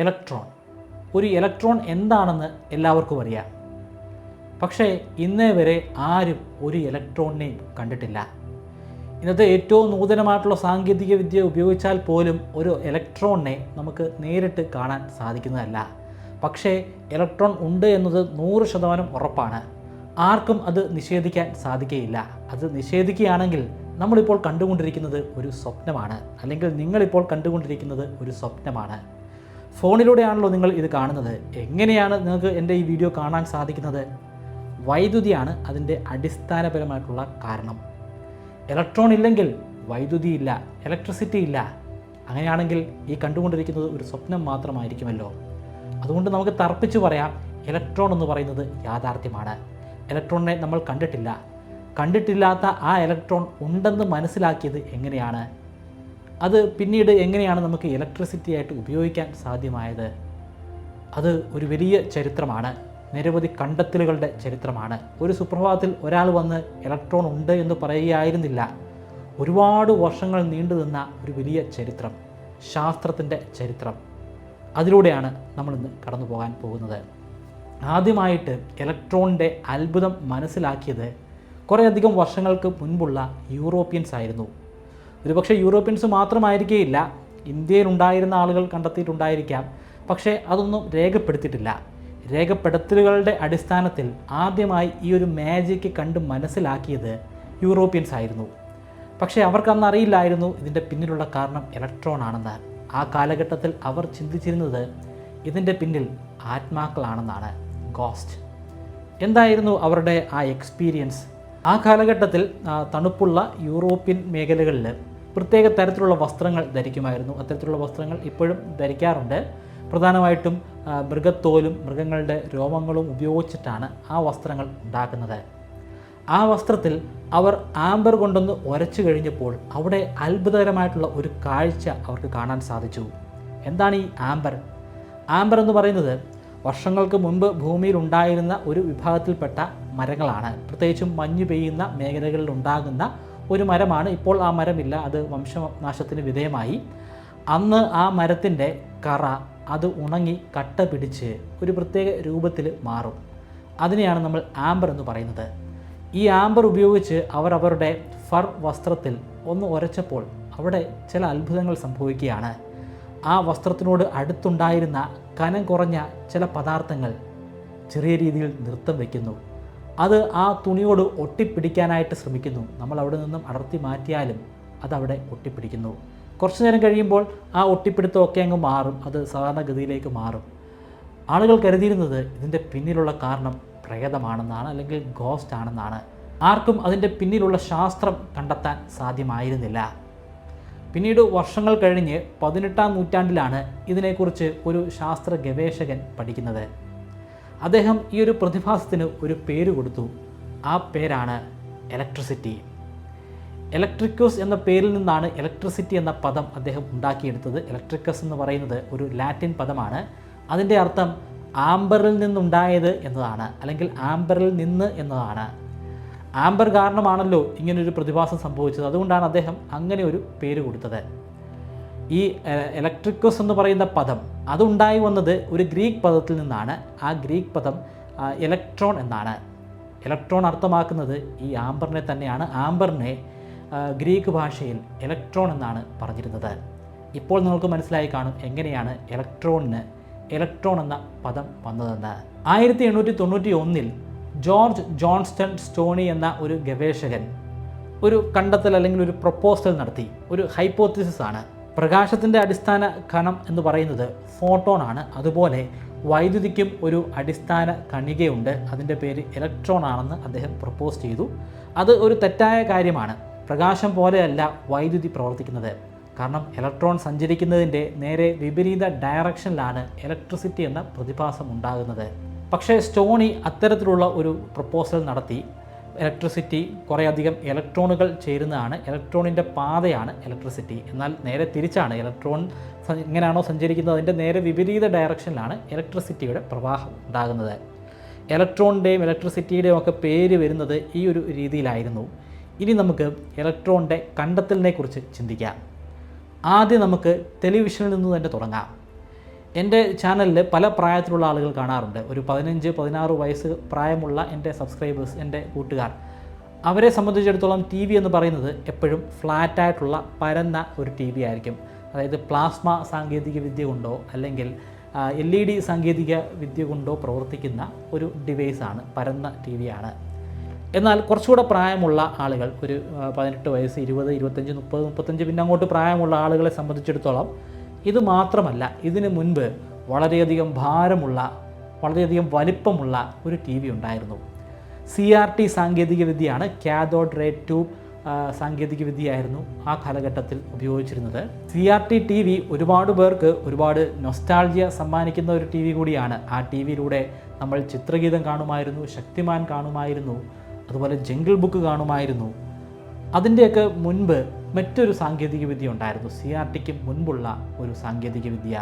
Electron. ഒരു electron എന്താണെന്ന് എല്ലാവർക്കും അറിയാം. പക്ഷേ ഇന്നേ വരെ ആരും ഒരു ഇലക്ട്രോണിനെയും കണ്ടിട്ടില്ല. ഇന്നത്തെ ഏറ്റവും നൂതനമായിട്ടുള്ള സാങ്കേതിക വിദ്യ ഉപയോഗിച്ചാൽ പോലും ഒരു ഇലക്ട്രോണിനെ നമുക്ക് നേരിട്ട് കാണാൻ സാധിക്കുന്നതല്ല. പക്ഷേ ഇലക്ട്രോൺ ഉണ്ട് എന്നത് 100% ഉറപ്പാണ്. ആർക്കും അത് നിഷേധിക്കാൻ സാധിക്കുകയില്ല. അത് നിഷേധിക്കുകയാണെങ്കിൽ നമ്മളിപ്പോൾ കണ്ടുകൊണ്ടിരിക്കുന്നത് ഒരു സ്വപ്നമാണ്, അല്ലെങ്കിൽ നിങ്ങളിപ്പോൾ കണ്ടുകൊണ്ടിരിക്കുന്നത് ഒരു സ്വപ്നമാണ്. ഫോണിലൂടെയാണല്ലോ നിങ്ങൾ ഇത് കാണുന്നത്. എങ്ങനെയാണ് നിങ്ങൾക്ക് എൻ്റെ ഈ വീഡിയോ കാണാൻ സാധിക്കുന്നത്? വൈദ്യുതിയാണ് അതിൻ്റെ അടിസ്ഥാനപരമായിട്ടുള്ള കാരണം. ഇലക്ട്രോൺ ഇല്ലെങ്കിൽ വൈദ്യുതി ഇല്ല, ഇലക്ട്രിസിറ്റി ഇല്ല. അങ്ങനെയാണെങ്കിൽ ഈ കണ്ടുകൊണ്ടിരിക്കുന്നത് ഒരു സ്വപ്നം മാത്രമായിരിക്കുമല്ലോ. അതുകൊണ്ട് നമുക്ക് തർപ്പിച്ചു പറയാം, ഇലക്ട്രോൺ എന്ന് പറയുന്നത് യാഥാർത്ഥ്യമാണ്. ഇലക്ട്രോണിനെ നമ്മൾ കണ്ടിട്ടില്ല. കണ്ടിട്ടില്ലാത്ത ആ ഇലക്ട്രോൺ ഉണ്ടെന്ന് മനസ്സിലാക്കിയത് എങ്ങനെയാണ്? അത് പിന്നീട് എങ്ങനെയാണ് നമുക്ക് ഇലക്ട്രിസിറ്റി ആയിട്ട് ഉപയോഗിക്കാൻ സാധ്യമായത്? അത് ഒരു വലിയ ചരിത്രമാണ്. നിരവധി കണ്ടെത്തലുകളുടെ ചരിത്രമാണ്. ഒരു സുപ്രഭാതത്തിൽ ഒരാൾ വന്ന് ഇലക്ട്രോൺ ഉണ്ട് എന്ന് പറയുകയായിരുന്നില്ല. ഒരുപാട് വർഷങ്ങൾ നീണ്ടു നിന്ന ഒരു വലിയ ചരിത്രം, ശാസ്ത്രത്തിൻ്റെ ചരിത്രം. അതിലൂടെയാണ് നമ്മളിന്ന് കടന്നു പോകാൻ പോകുന്നത്. ആദ്യമായിട്ട് ഇലക്ട്രോണിൻ്റെ അത്ഭുതം മനസ്സിലാക്കിയത് കുറേയധികം വർഷങ്ങൾക്ക് മുൻപുള്ള യൂറോപ്യൻസ് ആയിരുന്നു. ഒരുപക്ഷെ യൂറോപ്യൻസ് മാത്രമായിരിക്കുകയില്ല, ഇന്ത്യയിലുണ്ടായിരുന്ന ആളുകൾ കണ്ടെത്തിയിട്ടുണ്ടായിരിക്കാം. പക്ഷേ അതൊന്നും രേഖപ്പെടുത്തിയിട്ടില്ല. രേഖപ്പെടുത്തലുകളുടെ അടിസ്ഥാനത്തിൽ ആദ്യമായി ഈ ഒരു മാജിക്ക് കണ്ട് മനസ്സിലാക്കിയത് യൂറോപ്യൻസ് ആയിരുന്നു. പക്ഷേ അവർക്കന്ന് അറിയില്ലായിരുന്നു ഇതിൻ്റെ പിന്നിലുള്ള കാരണം ഇലക്ട്രോൺ ആണെന്ന്. ആ കാലഘട്ടത്തിൽ അവർ ചിന്തിച്ചിരുന്നത് ഇതിൻ്റെ പിന്നിൽ ആത്മാക്കളാണെന്നാണ്, ഗോസ്റ്റ്. എന്തായിരുന്നു അവരുടെ ആ എക്സ്പീരിയൻസ്? ആ കാലഘട്ടത്തിൽ തണുപ്പുള്ള യൂറോപ്യൻ മേഖലകളിൽ പ്രത്യേക തരത്തിലുള്ള വസ്ത്രങ്ങൾ ധരിക്കുമായിരുന്നു. അത്തരത്തിലുള്ള വസ്ത്രങ്ങൾ ഇപ്പോഴും ധരിക്കാറുണ്ട്. പ്രധാനമായിട്ടും മൃഗത്തോലും മൃഗങ്ങളുടെ രോമങ്ങളും ഉപയോഗിച്ചിട്ടാണ് ആ വസ്ത്രങ്ങൾ ഉണ്ടാക്കുന്നത്. ആ വസ്ത്രത്തിൽ അവർ ആംബർ കൊണ്ടൊന്ന് ഉരച്ചു കഴിഞ്ഞപ്പോൾ അവിടെ അത്ഭുതകരമായിട്ടുള്ള ഒരു കാഴ്ച അവർക്ക് കാണാൻ സാധിച്ചു. എന്താണ് ഈ ആംബർ? ആംബർ എന്ന് പറയുന്നത് വർഷങ്ങൾക്ക് മുൻപ് ഭൂമിയിൽ ഉണ്ടായിരുന്ന ഒരു വിഭാഗത്തിൽപ്പെട്ട മരങ്ങളാണ്. പ്രത്യേകിച്ചും മഞ്ഞ് പെയ്യുന്ന മേഖലകളിൽ ഉണ്ടാകുന്ന ഒരു മരമാണ്. ഇപ്പോൾ ആ മരമില്ല, അത് വംശനാശത്തിന് വിധേയമായി. അന്ന് ആ മരത്തിൻ്റെ കറ അത് ഉണങ്ങി കട്ട പിടിച്ച് ഒരു പ്രത്യേക രൂപത്തിൽ മാറും. അതിനെയാണ് നമ്മൾ ആംബർ എന്ന് പറയുന്നത്. ഈ ആംബർ ഉപയോഗിച്ച് അവർ അവരുടെ ഫർ വസ്ത്രത്തിൽ ഒന്ന് ഉരച്ചപ്പോൾ അവിടെ ചില അത്ഭുതങ്ങൾ സംഭവിക്കുകയാണ്. ആ വസ്ത്രത്തിനോട് അടുത്തുണ്ടായിരുന്ന കനം കുറഞ്ഞ ചില പദാർത്ഥങ്ങൾ ചെറിയ രീതിയിൽ നൃത്തം വയ്ക്കുന്നു. അത് ആ തുണിയോട് ഒട്ടിപ്പിടിക്കാനായിട്ട് ശ്രമിക്കുന്നു. നമ്മൾ അവിടെ നിന്നും അടർത്തി മാറ്റിയാലും അതവിടെ ഒട്ടിപ്പിടിക്കുന്നു. കുറച്ചു നേരം കഴിയുമ്പോൾ ആ ഒട്ടിപ്പിടുത്തമൊക്കെ അങ്ങ് മാറും, അത് സാധാരണഗതിയിലേക്ക് മാറും. ആളുകൾ കരുതിയിരുന്നത് ഇതിൻ്റെ പിന്നിലുള്ള കാരണം പ്രേതമാണെന്നാണ്, അല്ലെങ്കിൽ ഗോസ്റ്റ് ആണെന്നാണ്. ആർക്കും അതിൻ്റെ പിന്നിലുള്ള ശാസ്ത്രം കണ്ടെത്താൻ സാധ്യമായിരുന്നില്ല. പിന്നീട് വർഷങ്ങൾ കഴിഞ്ഞ് 18-ാം നൂറ്റാണ്ടിലാണ് ഇതിനെക്കുറിച്ച് ഒരു ശാസ്ത്ര ഗവേഷകൻ പഠിക്കുന്നത്. അദ്ദേഹം ഈ ഒരു പ്രതിഭാസത്തിന് ഒരു പേര് കൊടുത്തു. ആ പേരാണ് ഇലക്ട്രിസിറ്റി. ഇലക്ട്രിക്കസ് എന്ന പേരിൽ നിന്നാണ് ഇലക്ട്രിസിറ്റി എന്ന പദം അദ്ദേഹം ഉണ്ടാക്കിയെടുത്തത്. ഇലക്ട്രിക്കസ് എന്ന് പറയുന്നത് ഒരു ലാറ്റിൻ പദമാണ്. അതിൻ്റെ അർത്ഥം ആംബറിൽ നിന്നുണ്ടായത് എന്നതാണ്, അല്ലെങ്കിൽ ആംബറിൽ നിന്ന് എന്നതാണ്. ആംബർ കാരണമാണല്ലോ ഇങ്ങനൊരു പ്രതിഭാസം സംഭവിച്ചത്. അതുകൊണ്ടാണ് അദ്ദേഹം അങ്ങനെ ഒരു പേര് കൊടുത്തത്. ഈ ഇലക്ട്രിക്കസ് എന്ന് പറയുന്ന പദം അതുണ്ടായി വന്നത് ഒരു ഗ്രീക്ക് പദത്തിൽ നിന്നാണ്. ആ ഗ്രീക്ക് പദം ഇലക്ട്രോൺ എന്നാണ്. ഇലക്ട്രോൺ അർത്ഥമാക്കുന്നത് ഈ ആംബറിനെ തന്നെയാണ്. ആംബറിനെ ഗ്രീക്ക് ഭാഷയിൽ ഇലക്ട്രോൺ എന്നാണ് പറഞ്ഞിരുന്നത്. ഇപ്പോൾ നിങ്ങൾക്ക് മനസ്സിലായി കാണും എങ്ങനെയാണ് ഇലക്ട്രോണിന് ഇലക്ട്രോൺ എന്ന പദം വന്നതെന്ന്. 1891 ജോർജ് ജോൺസ്റ്റൺ സ്റ്റോണി എന്ന ഒരു ഗവേഷകൻ ഒരു കണ്ടെത്തൽ അല്ലെങ്കിൽ ഒരു പ്രൊപ്പോസൽ നടത്തി. ഒരു ഹൈപ്പോത്തിസിസ് ആണ്. പ്രകാശത്തിൻ്റെ അടിസ്ഥാന കണം എന്ന് പറയുന്നത് ഫോട്ടോൺ ആണ്. അതുപോലെ വൈദ്യുതിക്കും ഒരു അടിസ്ഥാന കണികയുണ്ട്, അതിൻ്റെ പേര് ഇലക്ട്രോൺ ആണെന്ന് അദ്ദേഹം പ്രപ്പോസ് ചെയ്തു. അത് ഒരു തെറ്റായ കാര്യമാണ്. പ്രകാശം പോലെയല്ല വൈദ്യുതി പ്രവർത്തിക്കുന്നത്. കാരണം ഇലക്ട്രോൺ സഞ്ചരിക്കുന്നതിൻ്റെ നേരെ വിപരീത ഡയറക്ഷനിലാണ് ഇലക്ട്രിസിറ്റി എന്ന പ്രതിഭാസം ഉണ്ടാകുന്നത്. പക്ഷേ സ്റ്റോണി അത്തരത്തിലുള്ള ഒരു പ്രപ്പോസൽ നടത്തി. ഇലക്ട്രിസിറ്റി കുറേയധികം ഇലക്ട്രോണുകൾ ചേരുന്നതാണ്, ഇലക്ട്രോണിൻ്റെ പാതയാണ് ഇലക്ട്രിസിറ്റി. എന്നാൽ നേരെ തിരിച്ചാണ്. ഇലക്ട്രോൺ എങ്ങനെയാണോ സഞ്ചരിക്കുന്നത് അതിൻ്റെ നേരെ വിപരീത ഡയറക്ഷനിലാണ് ഇലക്ട്രിസിറ്റിയുടെ പ്രവാഹം ഉണ്ടാകുന്നത്. ഇലക്ട്രോണിൻ്റെയും ഇലക്ട്രിസിറ്റിയുടെയും ഒക്കെ പേര് വരുന്നത് ഈ ഒരു രീതിയിലായിരുന്നു. ഇനി നമുക്ക് ഇലക്ട്രോണിൻ്റെ കണ്ടെത്തലിനെ കുറിച്ച് ചിന്തിക്കാം. ആദ്യം നമുക്ക് ടെലിവിഷനിൽ നിന്ന് തന്നെ തുടങ്ങാം. എൻ്റെ ചാനലിൽ പല പ്രായത്തിലുള്ള ആളുകൾ കാണാറുണ്ട്. ഒരു 15-16 വയസ്സ് പ്രായമുള്ള എൻ്റെ സബ്സ്ക്രൈബേഴ്സ്, എൻ്റെ കൂട്ടുകാർ, അവരെ സംബന്ധിച്ചിടത്തോളം ടി വി എന്ന് പറയുന്നത് എപ്പോഴും ഫ്ലാറ്റായിട്ടുള്ള പരന്ന ഒരു ടി വി ആയിരിക്കും. അതായത് പ്ലാസ്മ സാങ്കേതിക വിദ്യ കൊണ്ടോ അല്ലെങ്കിൽ LED സാങ്കേതിക വിദ്യ കൊണ്ടോ പ്രവർത്തിക്കുന്ന ഒരു ഡിവൈസാണ്, പരന്ന ടി വിയാണ്. എന്നാൽ കുറച്ചുകൂടെ പ്രായമുള്ള ആളുകൾ, ഒരു 18 വയസ്സ്, 20, 25, 30, 35 പിന്നെ അങ്ങോട്ട് പ്രായമുള്ള ആളുകളെ സംബന്ധിച്ചിടത്തോളം ഇത് മാത്രമല്ല, ഇതിനു മുൻപ് വളരെയധികം ഭാരമുള്ള, വളരെയധികം വലിപ്പമുള്ള ഒരു ടി വി ഉണ്ടായിരുന്നു. CRT സാങ്കേതികവിദ്യയാണ്, കാഥോഡ് റേ ട്യൂബ് സാങ്കേതികവിദ്യയായിരുന്നു ആ കാലഘട്ടത്തിൽ ഉപയോഗിച്ചിരുന്നത്. CRT ടി വി ഒരുപാട് പേർക്ക് ഒരുപാട് നൊസ്റ്റാൾജിയ സമ്മാനിക്കുന്ന ഒരു ടി വി കൂടിയാണ്. ആ ടി വിയിലൂടെ നമ്മൾ ചിത്രഗീതം കാണുമായിരുന്നു, ശക്തിമാൻ കാണുമായിരുന്നു, അതുപോലെ ജംഗിൾ ബുക്ക് കാണുമായിരുന്നു. അതിൻ്റെയൊക്കെ മുൻപ് മറ്റൊരു സാങ്കേതികവിദ്യ ഉണ്ടായിരുന്നു, CRTക്ക് മുൻപുള്ള ഒരു സാങ്കേതികവിദ്യ.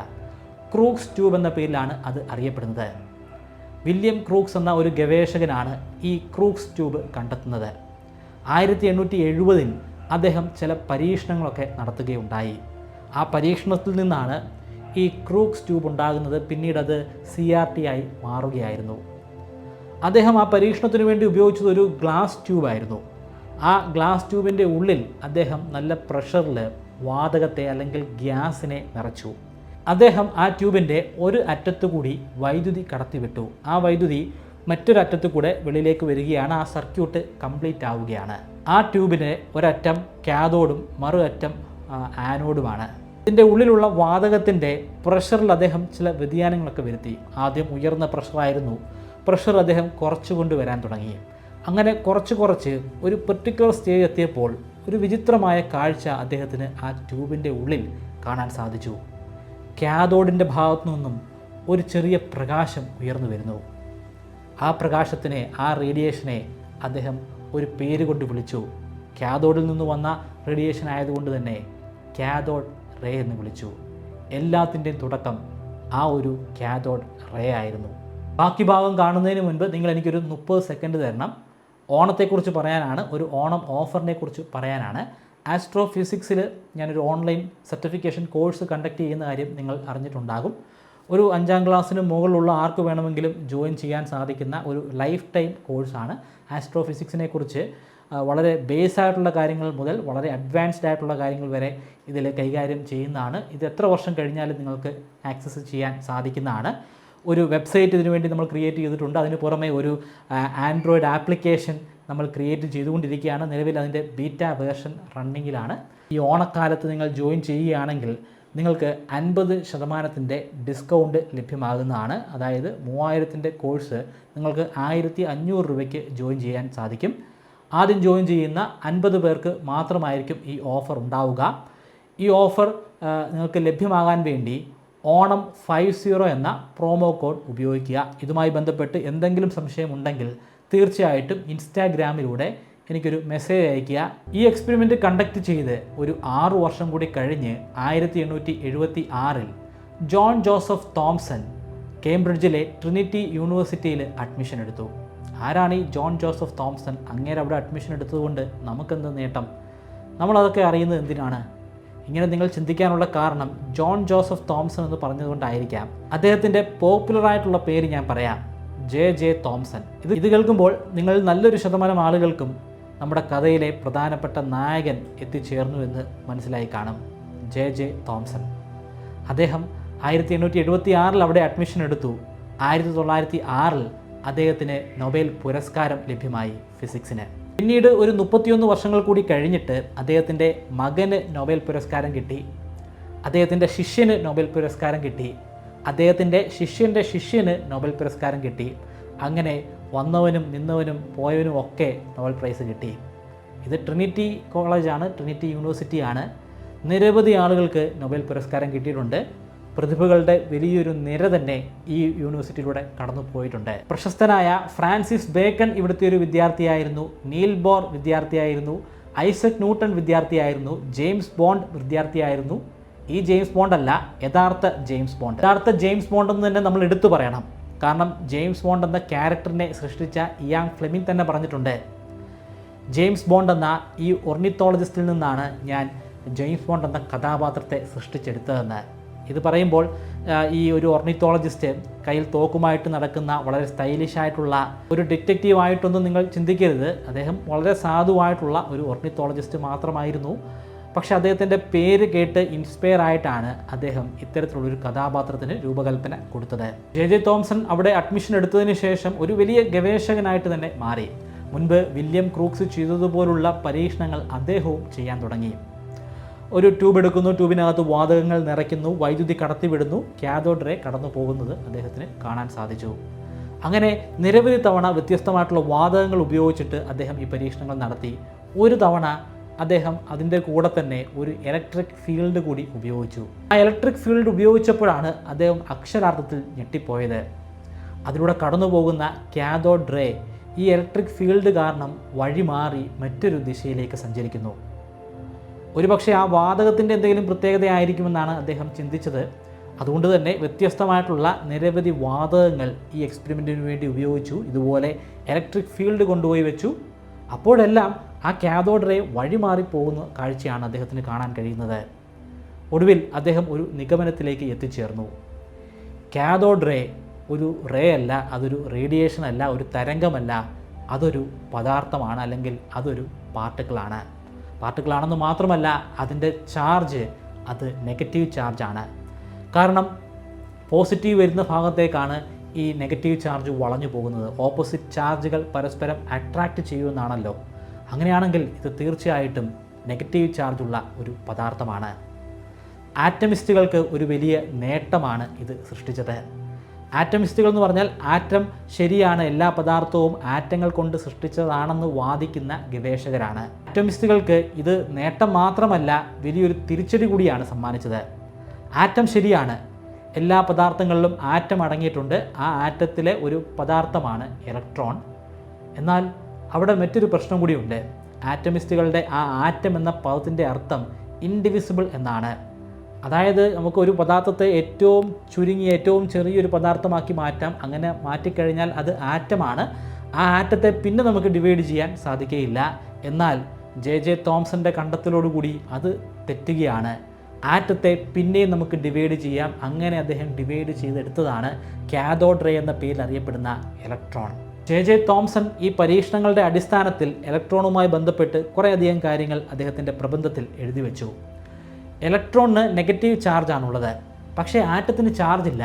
ക്രൂക്സ് ട്യൂബ് എന്ന പേരിലാണ് അത് അറിയപ്പെടുന്നത്. വില്യം ക്രൂക്സ് എന്ന ഒരു ഗവേഷകനാണ് ഈ ക്രൂക്സ് ട്യൂബ് കണ്ടെത്തുന്നത്. 1870 അദ്ദേഹം ചില പരീക്ഷണങ്ങളൊക്കെ നടത്തുകയുണ്ടായി. ആ പരീക്ഷണത്തിൽ നിന്നാണ് ഈ ക്രൂക്സ് ട്യൂബ് ഉണ്ടാകുന്നത്. പിന്നീട് അത് CRT ആയി മാറുകയായിരുന്നു. അദ്ദേഹം ആ പരീക്ഷണത്തിന് വേണ്ടി ഉപയോഗിച്ചത് ഒരു ഗ്ലാസ് ട്യൂബായിരുന്നു. ആ ഗ്ലാസ് ട്യൂബിൻ്റെ ഉള്ളിൽ അദ്ദേഹം നല്ല പ്രഷറിൽ വാതകത്തെ അല്ലെങ്കിൽ ഗ്യാസിനെ നിറച്ചു. അദ്ദേഹം ആ ട്യൂബിൻ്റെ ഒരു അറ്റത്തു കൂടി വൈദ്യുതി കടത്തിവിട്ടു. ആ വൈദ്യുതി മറ്റൊരറ്റത്തു കൂടെ വെളിയിലേക്ക് വരികയാണ്. ആ സർക്യൂട്ട് കംപ്ലീറ്റ് ആവുകയാണ്. ആ ട്യൂബിന് ഒരറ്റം കാഥോഡും മറു അറ്റം ആനോഡുമാണ്. ഇതിൻ്റെ ഉള്ളിലുള്ള വാതകത്തിൻ്റെ പ്രഷറിൽ അദ്ദേഹം ചില വ്യതിയാനങ്ങളൊക്കെ വരുത്തി. ആദ്യം ഉയർന്ന പ്രഷറായിരുന്നു. പ്രഷർ അദ്ദേഹം കുറച്ചു കൊണ്ടുവരാൻ തുടങ്ങി. അങ്ങനെ കുറച്ച് ഒരു പെർട്ടിക്കുലർ സ്റ്റേജ് എത്തിയപ്പോൾ ഒരു വിചിത്രമായ കാഴ്ച അദ്ദേഹത്തിന് ആ ട്യൂബിൻ്റെ ഉള്ളിൽ കാണാൻ സാധിച്ചു. കാഥോഡിൻ്റെ ഭാഗത്തു നിന്നും ഒരു ചെറിയ പ്രകാശം ഉയർന്നു വരുന്നു. ആ പ്രകാശത്തിനെ, ആ റേഡിയേഷനെ അദ്ദേഹം ഒരു പേര് കൊണ്ട് വിളിച്ചു. കാഥോഡിൽ നിന്ന് വന്ന റേഡിയേഷൻ ആയതുകൊണ്ട് തന്നെ കാഥോഡ് റേ എന്ന് വിളിച്ചു. എല്ലാത്തിൻ്റെയും തുടക്കം ആ ഒരു കാഥോഡ് റേ ആയിരുന്നു. ബാക്കി ഭാഗം കാണുന്നതിന് മുൻപ് നിങ്ങൾ എനിക്കൊരു 30 സെക്കൻഡ് തരണം. ഓണത്തെക്കുറിച്ച് പറയാനാണ്, ഒരു ഓണം ഓഫറിനെ കുറിച്ച് പറയാനാണ്. ആസ്ട്രോ ഫിസിക്സിൽ ഞാനൊരു ഓൺലൈൻ സർട്ടിഫിക്കേഷൻ കോഴ്സ് കണ്ടക്ട് ചെയ്യുന്ന കാര്യം നിങ്ങൾ അറിഞ്ഞിട്ടുണ്ടാകും. ഒരു 5ാം ക്ലാസ്സിന് മുകളിലുള്ള ആർക്ക് വേണമെങ്കിലും ജോയിൻ ചെയ്യാൻ സാധിക്കുന്ന ഒരു ലൈഫ് ടൈം കോഴ്സാണ്. ആസ്ട്രോ ഫിസിക്സിനെ കുറിച്ച് വളരെ ബേസ് ആയിട്ടുള്ള കാര്യങ്ങൾ മുതൽ വളരെ അഡ്വാൻസ്ഡ് ആയിട്ടുള്ള കാര്യങ്ങൾ വരെ ഇതിൽ കൈകാര്യം ചെയ്യുന്നതാണ്. ഇത് എത്ര വർഷം കഴിഞ്ഞാലും നിങ്ങൾക്ക് ആക്സസ് ചെയ്യാൻ സാധിക്കുന്നതാണ്. ഒരു വെബ്സൈറ്റ് ഇതിനു വേണ്ടി നമ്മൾ ക്രിയേറ്റ് ചെയ്തിട്ടുണ്ട്. അതിന് പുറമെ ഒരു ആൻഡ്രോയിഡ് ആപ്ലിക്കേഷൻ നമ്മൾ ക്രിയേറ്റ് ചെയ്തുകൊണ്ടിരിക്കുകയാണ്. നിലവിൽ അതിൻ്റെ ബീറ്റ വേർഷൻ റണ്ണിങ്ങിലാണ്. ഈ ഓണക്കാലത്ത് നിങ്ങൾ ജോയിൻ ചെയ്യുകയാണെങ്കിൽ നിങ്ങൾക്ക് 50% ഡിസ്കൗണ്ട് ലഭ്യമാകുന്നതാണ്. അതായത് 3000-ൻ്റെ കോഴ്സ് നിങ്ങൾക്ക് 1500 രൂപയ്ക്ക് ജോയിൻ ചെയ്യാൻ സാധിക്കും. ആദ്യം ജോയിൻ ചെയ്യുന്ന 50 പേർക്ക് മാത്രമായിരിക്കും ഈ ഓഫർ ഉണ്ടാവുക. ഈ ഓഫർ നിങ്ങൾക്ക് ലഭ്യമാകാൻ വേണ്ടി ഓണം 50 എന്ന പ്രോമോ കോഡ് ഉപയോഗിക്കുക. ഇതുമായി ബന്ധപ്പെട്ട് എന്തെങ്കിലും സംശയമുണ്ടെങ്കിൽ തീർച്ചയായിട്ടും ഇൻസ്റ്റാഗ്രാമിലൂടെ എനിക്കൊരു മെസ്സേജ് അയയ്ക്കുക. ഈ എക്സ്പെരിമെൻറ്റ് കണ്ടക്ട് ചെയ്ത് ഒരു 6 വർഷം കൂടി കഴിഞ്ഞ് 1876 ജോൺ ജോസഫ് തോംസൺ കേംബ്രിഡ്ജിലെ ട്രിനിറ്റി യൂണിവേഴ്സിറ്റിയിൽ അഡ്മിഷൻ എടുത്തു. ആരാണ് ഈ ജോൺ ജോസഫ് തോംസൺ? അങ്ങേരെ അവിടെ അഡ്മിഷൻ എടുത്തതുകൊണ്ട് നമുക്കെന്ത് നേട്ടം? നമ്മളതൊക്കെ അറിയുന്നത് എന്തിനാണ്? ഇങ്ങനെ നിങ്ങൾ ചിന്തിക്കാനുള്ള കാരണം ജോൺ ജോസഫ് തോംസൺ എന്ന് പറഞ്ഞതുകൊണ്ടായിരിക്കാം. അദ്ദേഹത്തിൻ്റെ പോപ്പുലറായിട്ടുള്ള പേര് ഞാൻ പറയാം, ജെ തോംസൺ. ഇത് കേൾക്കുമ്പോൾ നിങ്ങൾ നല്ലൊരു ശതമാനം ആളുകൾക്കും നമ്മുടെ കഥയിലെ പ്രധാനപ്പെട്ട നായകൻ എത്തിച്ചേർന്നു എന്ന് മനസ്സിലായി കാണും, ജെ തോംസൺ. അദ്ദേഹം 1876 അവിടെ അഡ്മിഷൻ എടുത്തു. 1906 അദ്ദേഹത്തിന് നൊബേൽ പുരസ്കാരം ലഭ്യമായി ഫിസിക്സിന്. പിന്നീട് ഒരു 31 വർഷങ്ങൾ കൂടി കഴിഞ്ഞിട്ട് അദ്ദേഹത്തിൻ്റെ മകന് നൊബേൽ പുരസ്കാരം കിട്ടി. അദ്ദേഹത്തിൻ്റെ ശിഷ്യന് നൊബേൽ പുരസ്കാരം കിട്ടി. അദ്ദേഹത്തിൻ്റെ ശിഷ്യൻ്റെ ശിഷ്യന് നൊബേൽ പുരസ്കാരം കിട്ടി. അങ്ങനെ വന്നവനും നിന്നവനും പോയവനും ഒക്കെ നൊബേൽ പ്രൈസ് കിട്ടി. ഇത് ട്രിനിറ്റി കോളേജാണ്, ട്രിനിറ്റി യൂണിവേഴ്സിറ്റിയാണ്. നിരവധി ആളുകൾക്ക് നൊബേൽ പുരസ്കാരം കിട്ടിയിട്ടുണ്ട്. പ്രതിഭകളുടെ വലിയൊരു നിര തന്നെ ഈ യൂണിവേഴ്സിറ്റിയിലൂടെ കടന്നു പോയിട്ടുണ്ട്. പ്രശസ്തനായ ഫ്രാൻസിസ് ബേക്കൺ ഇവിടുത്തെ ഒരു വിദ്യാർത്ഥിയായിരുന്നു. നീൽ ബോർ വിദ്യാർത്ഥിയായിരുന്നു. ഐസക് ന്യൂട്ടൺ വിദ്യാർത്ഥിയായിരുന്നു. ജെയിംസ് ബോണ്ട് വിദ്യാർത്ഥിയായിരുന്നു. ഈ ജെയിംസ് ബോണ്ട് അല്ല, യഥാർത്ഥ ജെയിംസ് ബോണ്ട്. യഥാർത്ഥ ജെയിംസ് ബോണ്ട് എന്ന് തന്നെ നമ്മൾ എടുത്തു പറയണം. കാരണം ജെയിംസ് ബോണ്ട് എന്ന ക്യാരക്ടറിനെ സൃഷ്ടിച്ച ഇയാൻ ഫ്ലെമിംഗ് തന്നെ പറഞ്ഞിട്ടുണ്ട്, ജെയിംസ് ബോണ്ട് എന്ന ഈ ഒർണിത്തോളജിസ്റ്റിൽ നിന്നാണ് ഞാൻ ജെയിംസ് ബോണ്ട് എന്ന കഥാപാത്രത്തെ സൃഷ്ടിച്ചെടുത്തതെന്ന്. ഇത് പറയുമ്പോൾ ഈ ഒരു ഓർണിത്തോളജിസ്റ്റ് കയ്യിൽ തോക്കുമായിട്ട് നടക്കുന്ന വളരെ സ്റ്റൈലിഷ് ആയിട്ടുള്ള ഒരു ഡിറ്റക്റ്റീവായിട്ടൊന്നും നിങ്ങൾ ചിന്തിക്കരുത്. അദ്ദേഹം വളരെ സാധുവായിട്ടുള്ള ഒരു ഓർണിത്തോളജിസ്റ്റ് മാത്രമായിരുന്നു. പക്ഷേ അദ്ദേഹത്തിൻ്റെ പേര് കേട്ട് ഇൻസ്പയർ ആയിട്ടാണ് അദ്ദേഹം ഇത്തരത്തിലുള്ളൊരു കഥാപാത്രത്തിന് രൂപകൽപ്പന കൊടുത്തത്. ജെ തോംസൺ അവിടെ അഡ്മിഷൻ എടുത്തതിന് ശേഷം ഒരു വലിയ ഗവേഷകനായിട്ട് തന്നെ മാറി. മുൻപ് വില്യം ക്രൂക്സ് ചെയ്തതുപോലുള്ള പരീക്ഷണങ്ങൾ അദ്ദേഹവും ചെയ്യാൻ തുടങ്ങി. ഒരു ട്യൂബ് എടുക്കുന്നു, ട്യൂബിനകത്ത് വാതകങ്ങൾ നിറയ്ക്കുന്നു, വൈദ്യുതി കടത്തിവിടുന്നു, കാഥോഡ് റേ കടന്നു പോകുന്നത് അദ്ദേഹത്തിന് കാണാൻ സാധിച്ചു. അങ്ങനെ നിരവധി തവണ വ്യത്യസ്തമായിട്ടുള്ള വാതകങ്ങൾ ഉപയോഗിച്ചിട്ട് അദ്ദേഹം ഈ പരീക്ഷണങ്ങൾ നടത്തി. ഒരു തവണ അദ്ദേഹം അതിൻ്റെ കൂടെ തന്നെ ഒരു ഇലക്ട്രിക് ഫീൽഡ് കൂടി ഉപയോഗിച്ചു. ആ ഇലക്ട്രിക് ഫീൽഡ് ഉപയോഗിച്ചപ്പോഴാണ് അദ്ദേഹം അക്ഷരാർത്ഥത്തിൽ ഞെട്ടിപ്പോയത്. അതിലൂടെ കടന്നു പോകുന്ന കാഥോഡ് റേ ഈ ഇലക്ട്രിക് ഫീൽഡ് കാരണം വഴിമാറി മറ്റൊരു ദിശയിലേക്ക് സഞ്ചരിക്കുന്നു. ഒരുപക്ഷെ ആ വാതകത്തിൻ്റെ എന്തെങ്കിലും പ്രത്യേകതയായിരിക്കുമെന്നാണ് അദ്ദേഹം ചിന്തിച്ചത്. അതുകൊണ്ട് തന്നെ വ്യത്യസ്തമായിട്ടുള്ള നിരവധി വാതകങ്ങൾ ഈ എക്സ്പെരിമെൻറ്റിന് വേണ്ടി ഉപയോഗിച്ചു. ഇതുപോലെ ഇലക്ട്രിക് ഫീൽഡ് കൊണ്ടുപോയി വെച്ചു. അപ്പോഴെല്ലാം ആ കാഥോഡ് റേ വഴിമാറിപ്പോകുന്ന കാഴ്ചയാണ് അദ്ദേഹത്തിന് കാണാൻ കഴിയുന്നത്. ഒടുവിൽ അദ്ദേഹം ഒരു നിഗമനത്തിലേക്ക് എത്തിച്ചേർന്നു. കാഥോഡ് റേ ഒരു റേ അല്ല, അതൊരു റേഡിയേഷൻ അല്ല, ഒരു തരംഗമല്ല, അതൊരു പദാർത്ഥമാണ്, അല്ലെങ്കിൽ അതൊരു പാർട്ടിക്കിളാണ്. പാർട്ടിക്കിളാണെന്ന് മാത്രമല്ല, അതിൻ്റെ ചാർജ് അത് നെഗറ്റീവ് ചാർജാണ്. കാരണം പോസിറ്റീവ് വരുന്ന ഭാഗത്തേക്കാണ് ഈ നെഗറ്റീവ് ചാർജ് വളഞ്ഞു പോകുന്നത്. ഓപ്പോസിറ്റ് ചാർജുകൾ പരസ്പരം അട്രാക്റ്റ് ചെയ്യുമെന്നാണല്ലോ. അങ്ങനെയാണെങ്കിൽ ഇത് തീർച്ചയായിട്ടും നെഗറ്റീവ് ചാർജുള്ള ഒരു പദാർത്ഥമാണ്. ആറ്റമിസ്റ്റുകൾക്ക് ഒരു വലിയ നേട്ടമാണ് ഇത് സൃഷ്ടിച്ചത്. ആറ്റമിസ്റ്റുകൾ എന്ന് പറഞ്ഞാൽ ആറ്റം ശരിയാണ്, എല്ലാ പദാർത്ഥവും ആറ്റങ്ങൾ കൊണ്ട് സൃഷ്ടിച്ചതാണെന്ന് വാദിക്കുന്ന ഗവേഷകരാണ്. ആറ്റമിസ്റ്റുകൾക്ക് ഇത് നേട്ടം മാത്രമല്ല, വലിയൊരു തിരിച്ചടി കൂടിയാണ് സമ്മാനിച്ചത്. ആറ്റം ശരിയാണ്, എല്ലാ പദാർത്ഥങ്ങളിലും ആറ്റം അടങ്ങിയിട്ടുണ്ട്. ആ ആറ്റത്തിലെ ഒരു പദാർത്ഥമാണ് ഇലക്ട്രോൺ. എന്നാൽ അവിടെ മറ്റൊരു പ്രശ്നം കൂടിയുണ്ട്. ആറ്റമിസ്റ്റുകളുടെ ആ ആറ്റം എന്ന പദത്തിൻ്റെ അർത്ഥം ഇൻഡിവിസിബിൾ എന്നാണ്. അതായത് നമുക്കൊരു പദാർത്ഥത്തെ ഏറ്റവും ചുരുങ്ങി ഏറ്റവും ചെറിയൊരു പദാർത്ഥമാക്കി മാറ്റാം. അങ്ങനെ മാറ്റിക്കഴിഞ്ഞാൽ അത് ആറ്റമാണ്. ആ ആറ്റത്തെ പിന്നെ നമുക്ക് ഡിവൈഡ് ചെയ്യാൻ സാധിക്കുകയില്ല. എന്നാൽ ജെ തോംസൻ്റെ കണ്ടെത്തലോടുകൂടി അത് തെറ്റുകയാണ്. ആറ്റത്തെ പിന്നെയും നമുക്ക് ഡിവൈഡ് ചെയ്യാം. അങ്ങനെ അദ്ദേഹം ഡിവൈഡ് ചെയ്തെടുത്തതാണ് കാഥോഡ് റേ എന്ന പേരിൽ അറിയപ്പെടുന്ന ഇലക്ട്രോൺ. ജെ തോംസൺ ഈ പരീക്ഷണങ്ങളുടെ അടിസ്ഥാനത്തിൽ ഇലക്ട്രോണുമായി ബന്ധപ്പെട്ട് കുറേയധികം കാര്യങ്ങൾ അദ്ദേഹത്തിൻ്റെ പ്രബന്ധത്തിൽ എഴുതി വെച്ചു. ഇലക്ട്രോണിന് നെഗറ്റീവ് ചാർജാണുള്ളത്, പക്ഷേ ആറ്റത്തിന് ചാർജില്ല.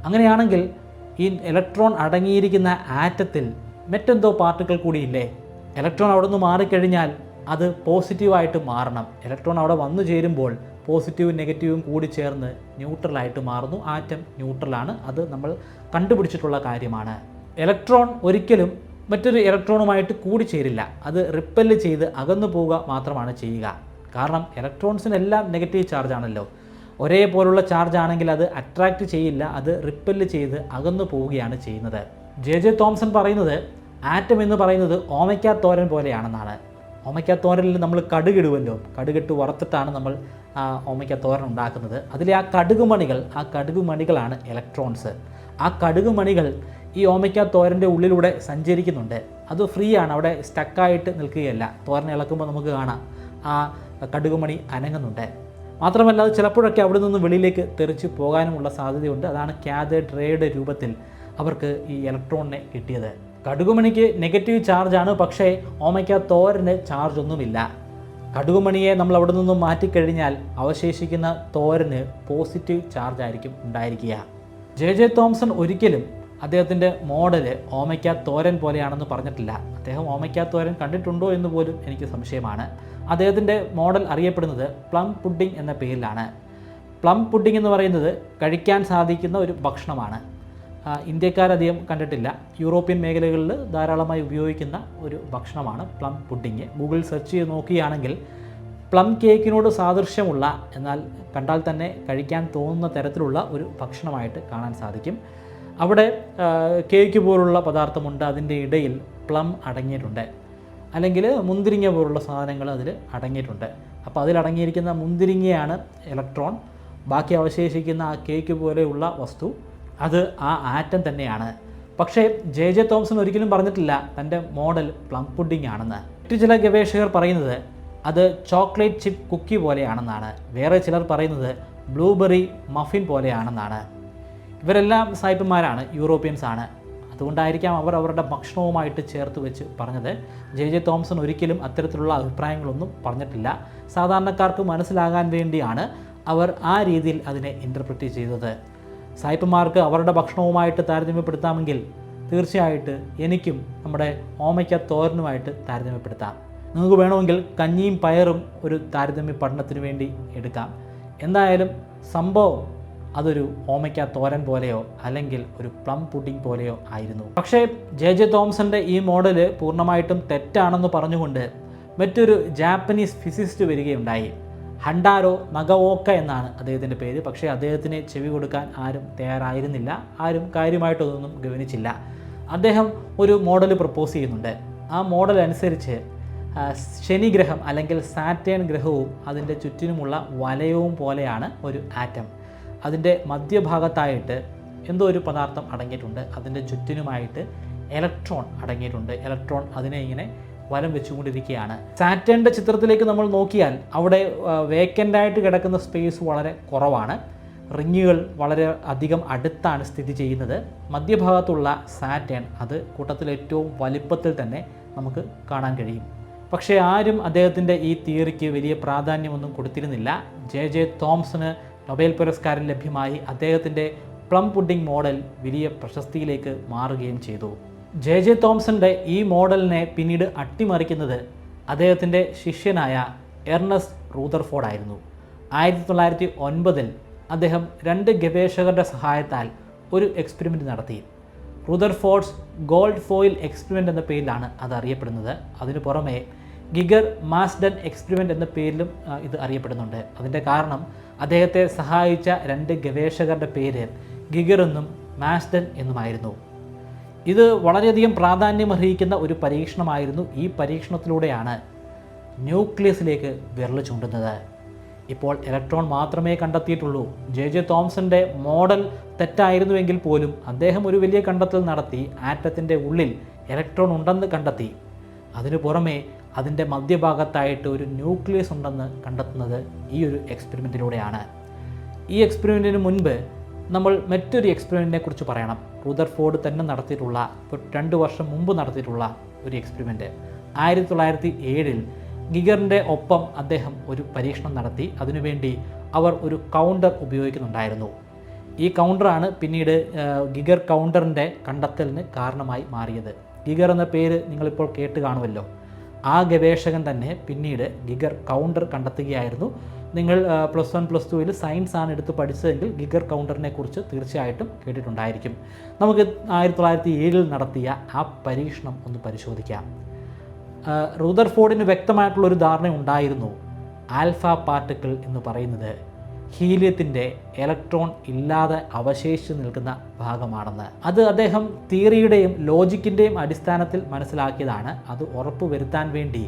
അങ്ങനെയാണെങ്കിൽ ഈ ഇലക്ട്രോൺ അടങ്ങിയിരിക്കുന്ന ആറ്റത്തിൽ മറ്റെന്തോ പാർട്ടിക്കിൾ കൂടിയില്ലേ? ഇലക്ട്രോൺ അവിടെ നിന്ന് മാറിക്കഴിഞ്ഞാൽ അത് പോസിറ്റീവായിട്ട് മാറണം. ഇലക്ട്രോൺ അവിടെ വന്നു ചേരുമ്പോൾ പോസിറ്റീവും നെഗറ്റീവും കൂടി ചേർന്ന് ന്യൂട്രലായിട്ട് മാറുന്നു. ആറ്റം ന്യൂട്രലാണ്. അത് നമ്മൾ കണ്ടുപിടിച്ചിട്ടുള്ള കാര്യമാണ്. ഇലക്ട്രോൺ ഒരിക്കലും മറ്റൊരു ഇലക്ട്രോണുമായിട്ട് കൂടിച്ചേരില്ല. അത് റിപ്പല് ചെയ്ത് അകന്നു പോവുക മാത്രമാണ് ചെയ്യുക. കാരണം ഇലക്ട്രോൺസിനെല്ലാം നെഗറ്റീവ് ചാർജ് ആണല്ലോ. ഒരേപോലുള്ള ചാർജ് ആണെങ്കിൽ അത് അട്രാക്റ്റ് ചെയ്യില്ല, അത് റിപ്പല് ചെയ്ത് അകന്നു പോവുകയാണ് ചെയ്യുന്നത്. ജെ തോംസൺ പറയുന്നത് ആറ്റം എന്ന് പറയുന്നത് ഓമയ്ക്ക തോരൻ പോലെയാണെന്നാണ്. ഓമയ്ക്ക തോരനിൽ നമ്മൾ കടുകിടുമല്ലോ, കടുകിട്ട് വറുത്തിട്ടാണ് നമ്മൾ ഓമയ്ക്ക തോരൻ ഉണ്ടാക്കുന്നത്. അതിലെ ആ കടുകുമണികളാണ് ഇലക്ട്രോൺസ്. ആ കടുകുമണികൾ ഈ ഓമയ്ക്ക തോരൻ്റെ ഉള്ളിലൂടെ സഞ്ചരിക്കുന്നുണ്ട്. അത് ഫ്രീ ആണ്, അവിടെ സ്റ്റക്കായിട്ട് നിൽക്കുകയല്ല. തോരൻ ഇളക്കുമ്പോൾ നമുക്ക് കാണാം ആ കടുകുമണി അനങ്ങുന്നുണ്ട്. മാത്രമല്ല അത് ചിലപ്പോഴൊക്കെ അവിടെ നിന്ന് വെളിയിലേക്ക് തെറിച്ച് പോകാനുമുള്ള സാധ്യതയുണ്ട്. അതാണ് കാഥോഡ് റേയുടെ രൂപത്തിൽ അവർക്ക് ഈ ഇലക്ട്രോണിനെ കിട്ടിയത്. കടുകുമണിക്ക് നെഗറ്റീവ് ചാർജാണ്, പക്ഷേ ഓമയ്ക്ക തോരന് ചാർജ് ഒന്നുമില്ല. കടുകുമണിയെ നമ്മൾ അവിടെ നിന്നും മാറ്റിക്കഴിഞ്ഞാൽ അവശേഷിക്കുന്ന തോരന് പോസിറ്റീവ് ചാർജ് ആയിരിക്കും ഉണ്ടായിരിക്കുക. ജെ തോംസൺ ഒരിക്കലും അദ്ദേഹത്തിൻ്റെ മോഡല് ഓമയ്ക്ക തോരൻ പോലെയാണെന്ന് പറഞ്ഞിട്ടില്ല. അദ്ദേഹം ഓമയ്ക്ക തോരൻ കണ്ടിട്ടുണ്ടോ എന്ന് പോലും എനിക്ക് സംശയമാണ്. അദ്ദേഹത്തിൻ്റെ മോഡൽ അറിയപ്പെടുന്നത് പ്ലം പുഡിംഗ് എന്ന പേരിലാണ്. പ്ലം പുഡിംഗ് എന്ന് പറയുന്നത് കഴിക്കാൻ സാധിക്കുന്ന ഒരു ഭക്ഷണമാണ്. ഇന്ത്യക്കാരധികം കണ്ടിട്ടില്ല. യൂറോപ്യൻ മേഖലകളിൽ ധാരാളമായി ഉപയോഗിക്കുന്ന ഒരു ഭക്ഷണമാണ് പ്ലം പുഡിംഗ്. ഗൂഗിൾ സെർച്ച് ചെയ്ത് നോക്കുകയാണെങ്കിൽ പ്ലം കേക്കിനോട് സാദൃശ്യമുള്ള, എന്നാൽ കണ്ടാൽ തന്നെ കഴിക്കാൻ തോന്നുന്ന തരത്തിലുള്ള ഒരു ഭക്ഷണമായിട്ട് കാണാൻ സാധിക്കും. അവിടെ കേക്ക് പോലുള്ള പദാർത്ഥമുണ്ട്, അതിൻ്റെ ഇടയിൽ പ്ലം അടങ്ങിയിട്ടുണ്ട്, അല്ലെങ്കിൽ മുന്തിരിങ്ങ പോലുള്ള സാധനങ്ങൾ അതിൽ അടങ്ങിയിട്ടുണ്ട്. അപ്പോൾ അതിലടങ്ങിയിരിക്കുന്ന മുന്തിരിങ്ങയാണ് ഇലക്ട്രോൺ. ബാക്കി അവശേഷിക്കുന്ന ആ കേക്ക് പോലെയുള്ള വസ്തു അത് ആ ആറ്റം തന്നെയാണ്. പക്ഷേ ജെ തോംസൺ ഒരിക്കലും പറഞ്ഞിട്ടില്ല തൻ്റെ മോഡൽ പ്ലം പുഡിംഗ് ആണെന്ന്. മറ്റു ചില ഗവേഷകർ പറയുന്നത് അത് ചോക്ലേറ്റ് ചിപ്പ് കുക്കി പോലെയാണെന്നാണ്. വേറെ ചിലർ പറയുന്നത് ബ്ലൂബെറി മഫിൻ പോലെയാണെന്നാണ്. ഇവരെല്ലാം സായിപ്പന്മാരാണ്, യൂറോപ്യൻസ് ആണ്. അതുകൊണ്ടായിരിക്കാം അവർ അവരുടെ ഭക്ഷണവുമായിട്ട് ചേർത്ത് വെച്ച് പറഞ്ഞത്. ജെ തോംസൺ ഒരിക്കലും അത്തരത്തിലുള്ള അഭിപ്രായങ്ങളൊന്നും പറഞ്ഞിട്ടില്ല. സാധാരണക്കാർക്ക് മനസ്സിലാകാൻ വേണ്ടിയാണ് അവർ ആ രീതിയിൽ അതിനെ ഇൻ്റർപ്രറ്റ് ചെയ്തത്. സായിപ്പന്മാർക്ക് അവരുടെ ഭക്ഷണവുമായിട്ട് താരതമ്യപ്പെടുത്താമെങ്കിൽ തീർച്ചയായിട്ട് എനിക്കും നമ്മുടെ ഓമയ്ക്ക തോരനുമായിട്ട് താരതമ്യപ്പെടുത്താം. നിങ്ങൾക്ക് വേണമെങ്കിൽ കഞ്ഞിയും പയറും ഒരു താരതമ്യ പഠനത്തിന് വേണ്ടി എടുക്കാം. എന്തായാലും സംഭവം അതൊരു ഓമയ്ക്ക തോരൻ പോലെയോ അല്ലെങ്കിൽ ഒരു പ്ലം പുഡിംഗ് പോലെയോ ആയിരുന്നു. പക്ഷേ ജെ തോംസൻ്റെ ഈ മോഡല് പൂർണ്ണമായിട്ടും തെറ്റാണെന്ന് പറഞ്ഞുകൊണ്ട് മറ്റൊരു ജാപ്പനീസ് ഫിസിസ്റ്റ് വരികയുണ്ടായി. ഹണ്ടാരോ നഗവോക്ക എന്നാണ് അദ്ദേഹത്തിൻ്റെ പേര്. പക്ഷേ അദ്ദേഹത്തിന് ചെവി കൊടുക്കാൻ ആരും തയ്യാറായിരുന്നില്ല, ആരും കാര്യമായിട്ടൊന്നും ഗവനിച്ചില്ല. അദ്ദേഹം ഒരു മോഡൽ പ്രപ്പോസ് ചെയ്യുന്നുണ്ട്. ആ മോഡൽ അനുസരിച്ച് ശനിഗ്രഹം അല്ലെങ്കിൽ സാറ്റേൺ ഗ്രഹവും അതിൻ്റെ ചുറ്റിനുമുള്ള വലയവും പോലെയാണ് ഒരു ആറ്റം. അതിൻ്റെ മധ്യഭാഗത്തായിട്ട് എന്തോ ഒരു പദാർത്ഥം അടങ്ങിയിട്ടുണ്ട്. അതിൻ്റെ ചുറ്റിനുമായിട്ട് ഇലക്ട്രോൺ അടങ്ങിയിട്ടുണ്ട്. ഇലക്ട്രോൺ അതിനെ ഇങ്ങനെ വലം വെച്ചുകൊണ്ടിരിക്കുകയാണ്. സാറ്റേണിൻ്റെ ചിത്രത്തിലേക്ക് നമ്മൾ നോക്കിയാൽ അവിടെ വേക്കൻ്റായിട്ട് കിടക്കുന്ന സ്പേസ് വളരെ കുറവാണ്. റിങ്ങുകൾ വളരെ അധികം അടുത്താണ് സ്ഥിതി ചെയ്യുന്നത്. മധ്യഭാഗത്തുള്ള സാറ്റേൺ അത് കൂട്ടത്തിൽ ഏറ്റവും വലിപ്പത്തിൽ തന്നെ നമുക്ക് കാണാൻ കഴിയും. പക്ഷേ ആരും അദ്ദേഹത്തിൻ്റെ ഈ തിയറിക്ക് വലിയ പ്രാധാന്യമൊന്നും കൊടുത്തിരുന്നില്ല. ജെ തോംസന് നൊബേൽ പുരസ്കാരം ലഭ്യമായി. അദ്ദേഹത്തിൻ്റെ പ്ലം പുഡിംഗ് മോഡൽ വലിയ പ്രശസ്തിയിലേക്ക് മാറുകയും ചെയ്തു. ജെ തോംസൻ്റെ ഈ മോഡലിനെ പിന്നീട് അട്ടിമറിക്കുന്നത് അദ്ദേഹത്തിൻ്റെ ശിഷ്യനായ എർണസ്റ്റ് റൂദർഫോർഡ് ആയിരുന്നു. 1909 അദ്ദേഹം 2 ഗവേഷകരുടെ സഹായത്താൽ ഒരു എക്സ്പെരിമെൻ്റ് നടത്തി. റൂദർഫോർഡ്സ് ഗോൾഡ് ഫോയിൽ എക്സ്പെരിമെൻ്റ് എന്ന പേരിലാണ് അത് അറിയപ്പെടുന്നത്. അതിനു പുറമെ ഗിഗർ മാസ്ഡൻ എക്സ്പെരിമെൻ്റ് എന്ന പേരിലും ഇത് അറിയപ്പെടുന്നുണ്ട്. അതിൻ്റെ കാരണം അദ്ദേഹത്തെ സഹായിച്ച 2 ഗവേഷകരുടെ പേര് ഗിഗർ എന്നും മാസ്ഡൻ എന്നുമായിരുന്നു. ഇത് വളരെയധികം പ്രാധാന്യമർഹിക്കുന്ന ഒരു പരീക്ഷണമായിരുന്നു. ഈ പരീക്ഷണത്തിലൂടെയാണ് ന്യൂക്ലിയസിലേക്ക് വിരൽ ചൂണ്ടുന്നത്. ഇപ്പോൾ ഇലക്ട്രോൺ മാത്രമേ കണ്ടെത്തിയിട്ടുള്ളൂ. ജെ തോംസൻ്റെ മോഡൽ തെറ്റായിരുന്നുവെങ്കിൽ പോലും അദ്ദേഹം ഒരു വലിയ കണ്ടെത്തൽ നടത്തി. ആറ്റത്തിൻ്റെ ഉള്ളിൽ ഇലക്ട്രോൺ ഉണ്ടെന്ന് കണ്ടെത്തി. അതിനു പുറമെ അതിൻ്റെ മധ്യഭാഗത്തായിട്ട് ഒരു ന്യൂക്ലിയസ് ഉണ്ടെന്ന് കണ്ടെത്തുന്നത് ഈ ഒരു എക്സ്പെരിമെൻറ്റിലൂടെയാണ്. ഈ എക്സ്പെരിമെൻറ്റിന് മുൻപ് നമ്മൾ മറ്റൊരു എക്സ്പെരിമെൻറ്റിനെ കുറിച്ച് പറയണം. റൂദർഫോർഡ് തന്നെ നടത്തിയിട്ടുള്ള, ഇപ്പോൾ 2 വർഷം മുമ്പ് നടത്തിയിട്ടുള്ള ഒരു എക്സ്പെരിമെൻറ്റ്. 1907 ഗിഗറിൻ്റെ ഒപ്പം അദ്ദേഹം ഒരു പരീക്ഷണം നടത്തി. അതിനുവേണ്ടി അവർ ഒരു കൗണ്ടർ ഉപയോഗിക്കുന്നുണ്ടായിരുന്നു. ഈ കൗണ്ടറാണ് പിന്നീട് ഗിഗർ കൗണ്ടറിൻ്റെ കണ്ടെത്തലിന് കാരണമായി മാറിയത്. ഗിഗർ എന്ന പേര് നിങ്ങളിപ്പോൾ കേട്ട് കാണുമല്ലോ. ആ ഗവേഷകൻ തന്നെ പിന്നീട് ഗിഗർ കൗണ്ടർ കണ്ടെത്തുകയായിരുന്നു. നിങ്ങൾ +1 +2 സയൻസ് ആണ് എടുത്ത് പഠിച്ചതെങ്കിൽ ഗിഗർ കൗണ്ടറിനെ കുറിച്ച് തീർച്ചയായിട്ടും കേട്ടിട്ടുണ്ടായിരിക്കും. നമുക്ക് 1907 നടത്തിയ ആ പരീക്ഷണം ഒന്ന് പരിശോധിക്കാം. റൂദർഫോർഡിന് വ്യക്തമായിട്ടുള്ളൊരു ധാരണ ഉണ്ടായിരുന്നു. ആൽഫ പാർട്ടിക്കിൾ എന്ന് പറയുന്നത് ഹീലിയത്തിൻ്റെ ഇലക്ട്രോൺ ഇല്ലാതെ അവശേഷിച്ച് നിൽക്കുന്ന ഭാഗമാണെന്ന്. അത് അദ്ദേഹം തിയറിയുടെയും ലോജിക്കിൻ്റെയും അടിസ്ഥാനത്തിൽ മനസ്സിലാക്കിയതാണ്. അത് ഉറപ്പുവരുത്താൻ വേണ്ടി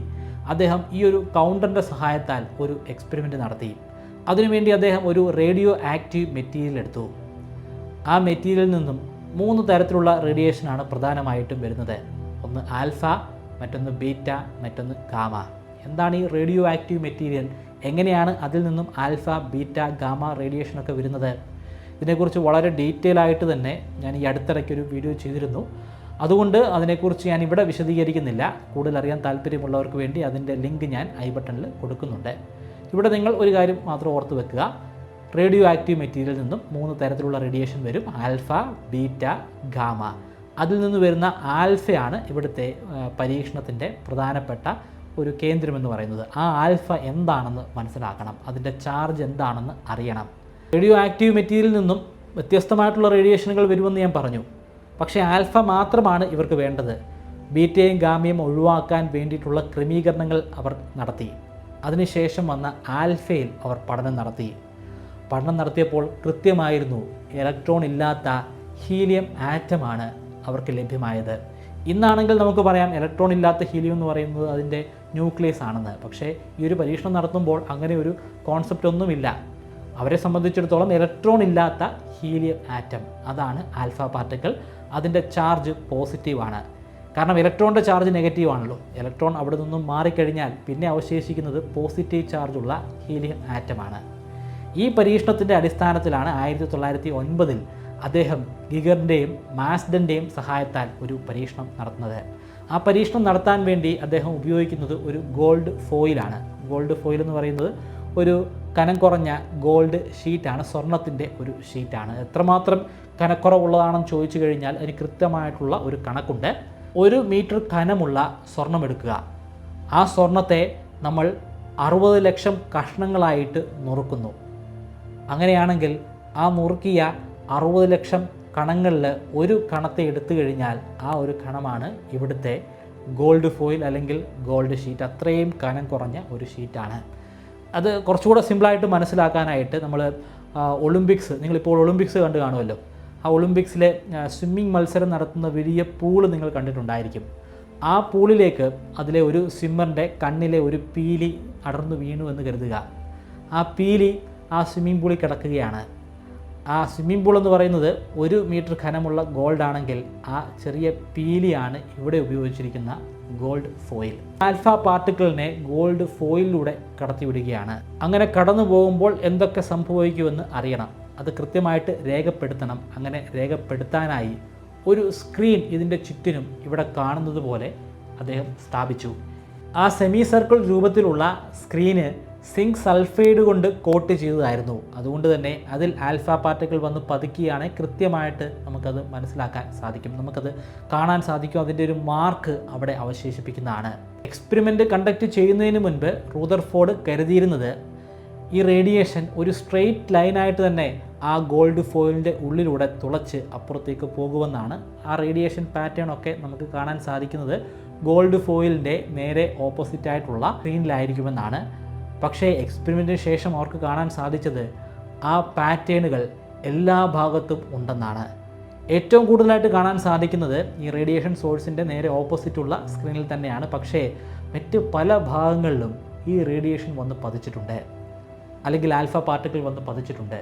അദ്ദേഹം ഈ ഒരു കൗണ്ടറിൻ്റെ സഹായത്താൽ ഒരു എക്സ്പെരിമെൻ്റ് നടത്തി. അതിനുവേണ്ടി അദ്ദേഹം ഒരു റേഡിയോ ആക്റ്റീവ് മെറ്റീരിയൽ എടുത്തു. ആ മെറ്റീരിയലിൽ നിന്നും 3 തരത്തിലുള്ള റേഡിയേഷനാണ് പ്രധാനമായിട്ടും വരുന്നത്. ഒന്ന് ആൽഫ, മറ്റൊന്ന് ബീറ്റ, മറ്റൊന്ന് ഗാമ. എന്താണ് ഈ റേഡിയോ ആക്റ്റീവ് മെറ്റീരിയൽ? എങ്ങനെയാണ് അതിൽ നിന്നും ആൽഫ, ബീറ്റ, ഗാമ റേഡിയേഷനൊക്കെ വരുന്നത്? ഇതിനെക്കുറിച്ച് വളരെ ഡീറ്റെയിൽ ആയിട്ട് തന്നെ ഞാൻ ഈ അടുത്തിടയ്ക്കൊരു വീഡിയോ ചെയ്തിരുന്നു. അതുകൊണ്ട് അതിനെക്കുറിച്ച് ഞാൻ ഇവിടെ വിശദീകരിക്കുന്നില്ല. കൂടുതൽ അറിയാൻ താല്പര്യമുള്ളവർക്ക് വേണ്ടി അതിൻ്റെ ലിങ്ക് ഞാൻ ഐ ബട്ടണിൽ കൊടുക്കുന്നുണ്ട്. ഇവിടെ നിങ്ങൾ ഒരു കാര്യം മാത്രം ഓർത്ത് വെക്കുക. റേഡിയോ ആക്റ്റീവ് മെറ്റീരിയലിൽ നിന്നും 3 തരത്തിലുള്ള റേഡിയേഷൻ വരും. Alpha, beta, gamma. അതിൽ നിന്ന് വരുന്ന ആൽഫയാണ് ഇവിടുത്തെ പരീക്ഷണത്തിൻ്റെ പ്രധാനപ്പെട്ട ഒരു കേന്ദ്രമെന്ന് പറയുന്നത്. ആ ആൽഫ എന്താണെന്ന് മനസ്സിലാക്കണം. അതിൻ്റെ ചാർജ് എന്താണെന്ന് അറിയണം. റേഡിയോ ആക്റ്റീവ് മെറ്റീരിയലിൽ നിന്നും വ്യത്യസ്തമായിട്ടുള്ള റേഡിയേഷനുകൾ വരുമെന്ന് ഞാൻ പറഞ്ഞു. പക്ഷേ ആൽഫ മാത്രമാണ് ഇവർക്ക് വേണ്ടത്. ബീറ്റയും ഗാമയും ഒഴിവാക്കാൻ വേണ്ടിയിട്ടുള്ള ക്രമീകരണങ്ങൾ അവർ നടത്തി. അതിനുശേഷം വന്ന ആൽഫയിൽ അവർ പഠനം നടത്തിയപ്പോൾ കൃത്യമായിരുന്നു ഇലക്ട്രോൺ ഇല്ലാത്ത ഹീലിയം ആറ്റമാണ് അവർക്ക് ലഭ്യമായത്. ഇന്നാണെങ്കിൽ നമുക്ക് പറയാം ഇലക്ട്രോൺ ഇല്ലാത്ത ഹീലിയം എന്ന് പറയുന്നത് അതിൻ്റെ ന്യൂക്ലിയസ് ആണെന്ന്. പക്ഷേ ഈ ഒരു പരീക്ഷണം നടത്തുമ്പോൾ അങ്ങനെ ഒരു കോൺസെപ്റ്റ് ഒന്നുമില്ല. അവരെ സംബന്ധിച്ചിടത്തോളം ഇലക്ട്രോൺ ഇല്ലാത്ത ഹീലിയം ആറ്റം, അതാണ് ആൽഫ പാർട്ടിക്കിൾ. അതിൻ്റെ ചാർജ് പോസിറ്റീവാണ്. കാരണം ഇലക്ട്രോണിൻ്റെ ചാർജ് നെഗറ്റീവ് ആണല്ലോ. ഇലക്ട്രോൺ അവിടെ നിന്നും മാറിക്കഴിഞ്ഞാൽ പിന്നെ അവശേഷിക്കുന്നത് പോസിറ്റീവ് ചാർജുള്ള ഹീലിയം ആറ്റമാണ്. ഈ പരീക്ഷണത്തിൻ്റെ അടിസ്ഥാനത്തിലാണ് 1909 അദ്ദേഹം ഗിഗറിൻ്റെയും മാസ്ഡൻ്റെയും സഹായത്താൽ ഒരു പരീക്ഷണം നടത്തുന്നത്. ആ പരീക്ഷണം നടത്താൻ വേണ്ടി അദ്ദേഹം ഉപയോഗിക്കുന്നത് ഒരു ഗോൾഡ് ഫോയിലാണ്. ഗോൾഡ് ഫോയിൽ എന്ന് പറയുന്നത് ഒരു കനം കുറഞ്ഞ ഗോൾഡ് ഷീറ്റാണ്, സ്വർണത്തിൻ്റെ ഒരു ഷീറ്റാണ്. എത്രമാത്രം കനക്കുറവുള്ളതാണെന്ന് ചോദിച്ചു കഴിഞ്ഞാൽ അതിന് കൃത്യമായിട്ടുള്ള ഒരു കണക്കുണ്ട്. 1 മീറ്റർ കനമുള്ള സ്വർണം എടുക്കുക. ആ സ്വർണത്തെ നമ്മൾ 60 ലക്ഷം കഷ്ണങ്ങളായിട്ട് നുറുക്കുന്നു. അങ്ങനെയാണെങ്കിൽ ആ നുറുക്കിയ 60 ലക്ഷം കണങ്ങളിൽ ഒരു കണത്തെ എടുത്തു കഴിഞ്ഞാൽ ആ ഒരു കണമാണ് ഇവിടുത്തെ ഗോൾഡ് ഫോയിൽ അല്ലെങ്കിൽ ഗോൾഡ് ഷീറ്റ്. അത്രയും കനം കുറഞ്ഞ ഒരു ഷീറ്റാണ്. അത് കുറച്ചുകൂടെ സിമ്പിളായിട്ട് മനസ്സിലാക്കാനായിട്ട് നമ്മൾ ഒളിമ്പിക്സ്, നിങ്ങളിപ്പോൾ ഒളിമ്പിക്സ് കണ്ടു കാണുമല്ലോ, ആ ഒളിമ്പിക്സിലെ സ്വിമ്മിംഗ് മത്സരം നടത്തുന്ന വലിയ പൂള് നിങ്ങൾ കണ്ടിട്ടുണ്ടായിരിക്കും. ആ പൂളിലേക്ക് അതിലെ ഒരു സ്വിമ്മറിൻ്റെ കണ്ണിലെ ഒരു പീലി അടർന്നു വീണു എന്ന് കരുതുക. ആ പീലി ആ സ്വിമ്മിംഗ് പൂളിൽ കിടക്കുകയാണ്. ആ സ്വിമ്മിംഗ് പൂൾ എന്ന് പറയുന്നത് 1 മീറ്റർ ഘനമുള്ള ഗോൾഡ് ആണെങ്കിൽ ആ ചെറിയ പീലിയാണ് ഇവിടെ ഉപയോഗിച്ചിരിക്കുന്ന ഗോൾഡ് ഫോയിൽ. ആൽഫ പാർട്ടിക്കിളിനെ ഗോൾഡ് ഫോയിലിലൂടെ കടത്തിവിടുകയാണ്. അങ്ങനെ കടന്നു പോകുമ്പോൾ എന്തൊക്കെ സംഭവിക്കുമെന്ന് അറിയണം, അത് കൃത്യമായിട്ട് രേഖപ്പെടുത്തണം. അങ്ങനെ രേഖപ്പെടുത്താനായി ഒരു സ്ക്രീൻ ഇതിൻ്റെ ചുറ്റിനും ഇവിടെ കാണുന്നത് പോലെ അദ്ദേഹം സ്ഥാപിച്ചു. ആ സെമി സർക്കിൾ രൂപത്തിലുള്ള സ്ക്രീന് സിങ്ക് സൾഫൈഡ് കൊണ്ട് കോട്ട് ചെയ്തതായിരുന്നു. അതുകൊണ്ട് തന്നെ അതിൽ ആൽഫ പാർട്ടിക്കിൾ വന്ന് പതുക്കിയാണെങ്കിൽ കൃത്യമായിട്ട് നമുക്കത് മനസ്സിലാക്കാൻ സാധിക്കും, നമുക്കത് കാണാൻ സാധിക്കും. അതിൻ്റെ ഒരു മാർക്ക് അവിടെ അവശേഷിപ്പിക്കുന്നതാണ്. എക്സ്പെരിമെൻ്റ് കണ്ടക്ട് ചെയ്യുന്നതിന് മുൻപ് റൂദർഫോർഡ് കരുതിയിരുന്നത് ഈ റേഡിയേഷൻ ഒരു സ്ട്രെയിറ്റ് ലൈനായിട്ട് തന്നെ ആ ഗോൾഡ് ഫോയിലിൻ്റെ ഉള്ളിലൂടെ തുളച്ച് അപ്പുറത്തേക്ക് പോകുമെന്നാണ്. ആ റേഡിയേഷൻ പാറ്റേൺ ഒക്കെ നമുക്ക് കാണാൻ സാധിക്കുന്നത് ഗോൾഡ് ഫോയിലിൻ്റെ നേരെ ഓപ്പോസിറ്റായിട്ടുള്ള സ്ക്രീനിലായിരിക്കുമെന്നാണ്. പക്ഷേ എക്സ്പെരിമെൻറ്റിന് ശേഷം അവർക്ക് കാണാൻ സാധിച്ചത് ആ പാറ്റേണുകൾ എല്ലാ ഭാഗത്തും ഉണ്ടെന്നാണ്. ഏറ്റവും കൂടുതലായിട്ട് കാണാൻ സാധിക്കുന്നത് ഈ റേഡിയേഷൻ സോഴ്സിൻ്റെ നേരെ ഓപ്പോസിറ്റുള്ള സ്ക്രീനിൽ തന്നെയാണ്. പക്ഷേ മറ്റ് പല ഭാഗങ്ങളിലും ഈ റേഡിയേഷൻ വന്ന് പതിച്ചിട്ടുണ്ട്, അല്ലെങ്കിൽ ആൽഫ പാർട്ടിക്കിൾ വന്ന് പതിച്ചിട്ടുണ്ട്.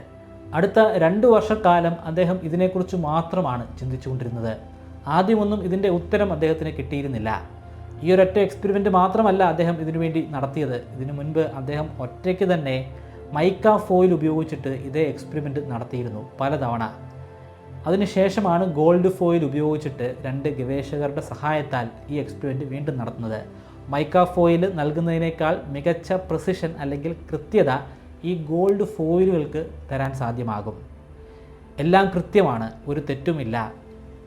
അടുത്ത 2 വർഷക്കാലം അദ്ദേഹം ഇതിനെക്കുറിച്ച് മാത്രമാണ് ചിന്തിച്ചുകൊണ്ടിരുന്നത്. ആദ്യമൊന്നും ഇതിൻ്റെ ഉത്തരം അദ്ദേഹത്തിന് കിട്ടിയിരുന്നില്ല. ഈ ഒരൊറ്റ എക്സ്പെരിമെൻറ്റ് മാത്രമല്ല അദ്ദേഹം ഇതിനുവേണ്ടി നടത്തിയത്. ഇതിനു മുൻപ് അദ്ദേഹം ഒറ്റയ്ക്ക് തന്നെ മൈക്ക ഫോയിൽ ഉപയോഗിച്ചിട്ട് ഇതേ എക്സ്പെരിമെൻറ്റ് നടത്തിയിരുന്നു പലതവണ. അതിനുശേഷമാണ് ഗോൾഡ് ഫോയിൽ ഉപയോഗിച്ചിട്ട് 2 ഗവേഷകരുടെ സഹായത്താൽ ഈ എക്സ്പെരിമെൻറ്റ് വീണ്ടും നടത്തുന്നത്. മൈക്ക ഫോയിൽ നൽകുന്നതിനേക്കാൾ മികച്ച പ്രിസിഷൻ അല്ലെങ്കിൽ കൃത്യത ഈ ഗോൾഡ് ഫോയിലുകൾക്ക് തരാൻ സാധ്യമാകും. എല്ലാം കൃത്യമാണ്, ഒരു തെറ്റുമില്ല.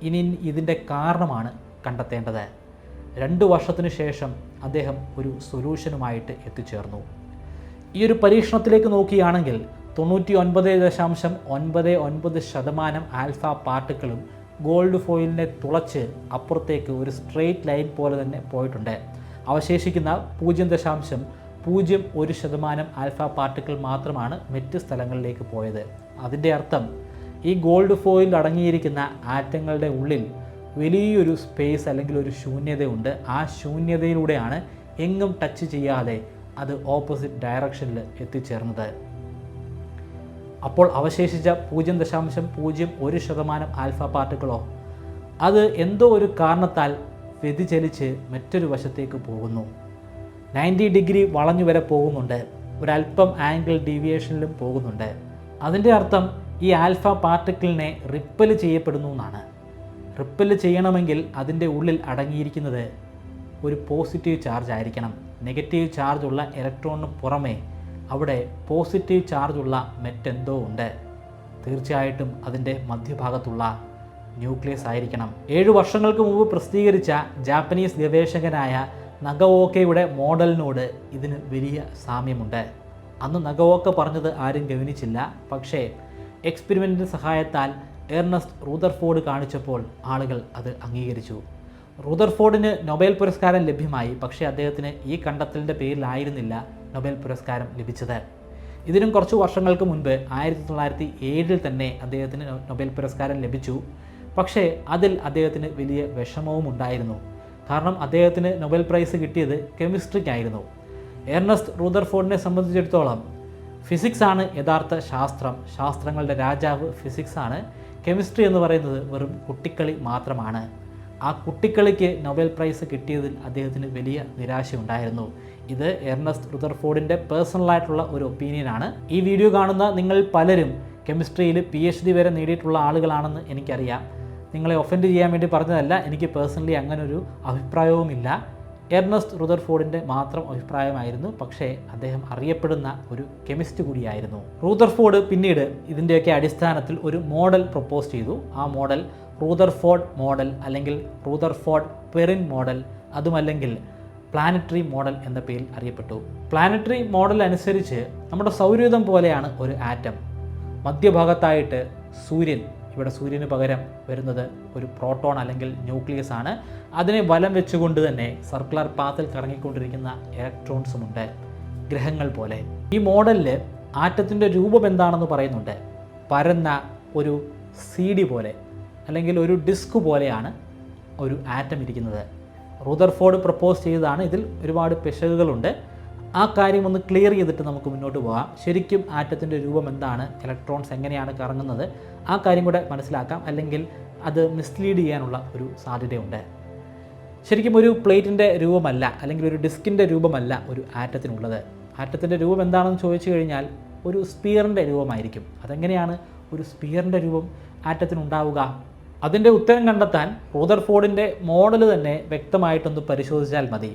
ഇനി ഇതിൻ്റെ കാരണമാണ് കണ്ടെത്തേണ്ടത്. 2 വർഷത്തിനു ശേഷം അദ്ദേഹം ഒരു സൊല്യൂഷനുമായിട്ട് എത്തിച്ചേർന്നു. ഈ ഒരു പരീക്ഷണത്തിലേക്ക് നോക്കുകയാണെങ്കിൽ 99.99% ആൽഫ പാർട്ടിക്കിളും ഗോൾഡ് ഫോയിലിനെ തുളച്ച് അപ്പുറത്തേക്ക് ഒരു സ്ട്രെയിറ്റ് ലൈൻ പോലെ തന്നെ പോയിട്ടുണ്ട്. അവശേഷിക്കുന്ന 0.01% ആൽഫ പാർട്ടിക്കിൾ മാത്രമാണ് മറ്റ് സ്ഥലങ്ങളിലേക്ക് പോയത്. അതിൻ്റെ അർത്ഥം ഈ ഗോൾഡ് ഫോയിൽ അടങ്ങിയിരിക്കുന്ന ആറ്റങ്ങളുടെ ഉള്ളിൽ വലിയൊരു സ്പേസ് അല്ലെങ്കിൽ ഒരു ശൂന്യതയുണ്ട്. ആ ശൂന്യതയിലൂടെയാണ് എങ്ങും ടച്ച് ചെയ്യാതെ അത് ഓപ്പോസിറ്റ് ഡയറക്ഷനിൽ എത്തിച്ചേർന്നത്. അപ്പോൾ അവശേഷിച്ച 0.01% ആൽഫ പാർട്ടിക്കിളോ അത് എന്തോ ഒരു കാരണത്താൽ വ്യതിചലിച്ച് മറ്റൊരു വശത്തേക്ക് പോകുന്നു. 90 ഡിഗ്രി വളഞ്ഞു വരെ പോകുന്നുണ്ട്, ഒരല്പം ആംഗിൾ ഡീവിയേഷനിലും പോകുന്നുണ്ട്. അതിൻ്റെ അർത്ഥം ഈ ആൽഫ പാർട്ടിക്കിളിനെ റിപ്പൽ ചെയ്യപ്പെടുന്നു എന്നാണ്. റിപ്പൽ ചെയ്യണമെങ്കിൽ അതിൻ്റെ ഉള്ളിൽ അടങ്ങിയിരിക്കുന്നത് ഒരു പോസിറ്റീവ് ചാർജ് ആയിരിക്കണം. നെഗറ്റീവ് ചാർജുള്ള ഇലക്ട്രോണിന് പുറമേ അവിടെ പോസിറ്റീവ് ചാർജുള്ള മറ്റെന്തോ ഉണ്ട്. തീർച്ചയായിട്ടും അതിൻ്റെ മധ്യഭാഗത്തുള്ള ന്യൂക്ലിയസ് ആയിരിക്കണം. 7 വർഷങ്ങൾക്ക് മുമ്പ് പ്രസിദ്ധീകരിച്ച ജാപ്പനീസ് ഗവേഷകനായ നഗവോക്കയുടെ മോഡലിനോട് ഇതിന് വലിയ സാമ്യമുണ്ട്. അന്ന് നഗവോക്ക പറഞ്ഞത് ആരും ഗവനിച്ചില്ല. പക്ഷേ എക്സ്പെരിമെൻറ്റിൻ്റെ സഹായത്താൽ എർണസ്റ്റ് റൂദർഫോർഡ് കാണിച്ചപ്പോൾ ആളുകൾ അത് അംഗീകരിച്ചു. റൂദർഫോർഡിന് നൊബേൽ പുരസ്കാരം ലഭ്യമായി. പക്ഷേ അദ്ദേഹത്തിന് ഈ കണ്ടെത്തലിൻ്റെ പേരിലായിരുന്നില്ല നൊബേൽ പുരസ്കാരം ലഭിച്ചത്. ഇതിനും കുറച്ച് വർഷങ്ങൾക്ക് മുൻപ് 1907 തന്നെ അദ്ദേഹത്തിന് നൊബേൽ പുരസ്കാരം ലഭിച്ചു. പക്ഷേ അതിൽ അദ്ദേഹത്തിന് വലിയ വിഷമവും ഉണ്ടായിരുന്നു. കാരണം അദ്ദേഹത്തിന് നൊബേൽ പ്രൈസ് കിട്ടിയത് കെമിസ്ട്രിക്കായിരുന്നു. എർണസ്റ്റ് റൂദർഫോർഡിനെ സംബന്ധിച്ചിടത്തോളം ഫിസിക്സാണ് യഥാർത്ഥ ശാസ്ത്രം, ശാസ്ത്രങ്ങളുടെ രാജാവ് ഫിസിക്സാണ്. കെമിസ്ട്രി എന്ന് പറയുന്നത് വെറും കുട്ടിക്കളി മാത്രമാണ്. ആ കുട്ടിക്കളിക്ക് നൊബേൽ പ്രൈസ് കിട്ടിയതിൽ അദ്ദേഹത്തിന് വലിയ നിരാശയുണ്ടായിരുന്നു. ഇത് എർണസ്റ്റ് റുദർഫോർഡിൻ്റെ പേഴ്സണലായിട്ടുള്ള ഒരു ഒപ്പീനിയനാണ്. ഈ വീഡിയോ കാണുന്ന നിങ്ങൾ പലരും കെമിസ്ട്രിയിൽ PhD വരെ നേടിയിട്ടുള്ള ആളുകളാണെന്ന് എനിക്കറിയാം. നിങ്ങളെ ഒഫൻഡ് ചെയ്യാൻ വേണ്ടി പറഞ്ഞതല്ല. എനിക്ക് പേഴ്സണലി അങ്ങനൊരു അഭിപ്രായവുമില്ല. എർണസ്റ്റ് റുദർഫോർഡിൻ്റെ മാത്രം അഭിപ്രായമായിരുന്നു. പക്ഷേ അദ്ദേഹം അറിയപ്പെടുന്ന ഒരു കെമിസ്റ്റ് കൂടിയായിരുന്നു. റുദർഫോർഡ് പിന്നീട് ഇതിൻ്റെയൊക്കെ അടിസ്ഥാനത്തിൽ ഒരു മോഡൽ പ്രൊപ്പോസ് ചെയ്തു. ആ മോഡൽ റുദർഫോർഡ് മോഡൽ അല്ലെങ്കിൽ റുദർഫോർഡ് പെറിൻ മോഡൽ, അതുമല്ലെങ്കിൽ പ്ലാനറ്ററി മോഡൽ എന്ന പേരിൽ അറിയപ്പെട്ടു. പ്ലാനറ്ററി മോഡൽ അനുസരിച്ച് നമ്മുടെ സൗരയൂഥം പോലെയാണ് ഒരു ആറ്റം. മധ്യഭാഗത്തായിട്ട് സൂര്യൻ, ഇവിടെ സൂര്യന് പകരം വരുന്നത് ഒരു പ്രോട്ടോൺ അല്ലെങ്കിൽ ന്യൂക്ലിയസ് ആണ്. അതിനെ വലം വെച്ചുകൊണ്ട് തന്നെ സർക്കുലർ പാത്തിൽ കറങ്ങിക്കൊണ്ടിരിക്കുന്ന ഇലക്ട്രോൺസുമുണ്ട്, ഗ്രഹങ്ങൾ പോലെ. ഈ മോഡലിൽ ആറ്റത്തിൻ്റെ രൂപം എന്താണെന്ന് പറയുന്നുണ്ട്. പരന്ന ഒരു CD പോലെ അല്ലെങ്കിൽ ഒരു ഡിസ്ക് പോലെയാണ് ഒരു ആറ്റം ഇരിക്കുന്നത്. റുദർഫോർഡ് പ്രപ്പോസ് ചെയ്തതാണ്. ഇതിൽ ഒരുപാട് പിശകുകളുണ്ട്. ആ കാര്യം ഒന്ന് ക്ലിയർ ചെയ്തിട്ട് നമുക്ക് മുന്നോട്ട് പോകാം. ശരിക്കും ആറ്റത്തിൻ്റെ രൂപം എന്താണ്, ഇലക്ട്രോൺസ് എങ്ങനെയാണ് കറങ്ങുന്നത്, ആ കാര്യം കൂടെ മനസ്സിലാക്കാം. അല്ലെങ്കിൽ അത് മിസ്ലീഡ് ചെയ്യാനുള്ള ഒരു സാധ്യതയുണ്ട്. ശരിക്കും ഒരു പ്ലേറ്റിൻ്റെ രൂപമല്ല അല്ലെങ്കിൽ ഒരു ഡിസ്കിൻ്റെ രൂപമല്ല ഒരു ആറ്റത്തിനുള്ളത്. ആറ്റത്തിൻ്റെ രൂപം എന്താണെന്ന് ചോദിച്ചു കഴിഞ്ഞാൽ ഒരു സ്പിയറിൻ്റെ രൂപമായിരിക്കും. അതെങ്ങനെയാണ് ഒരു സ്പിയറിൻ്റെ രൂപം ആറ്റത്തിനുണ്ടാവുക? അതിൻ്റെ ഉത്തരം കണ്ടെത്താൻ റുദർഫോർഡിൻ്റെ മോഡൽ തന്നെ വ്യക്തമായിട്ടൊന്ന് പരിശോധിച്ചാൽ മതി.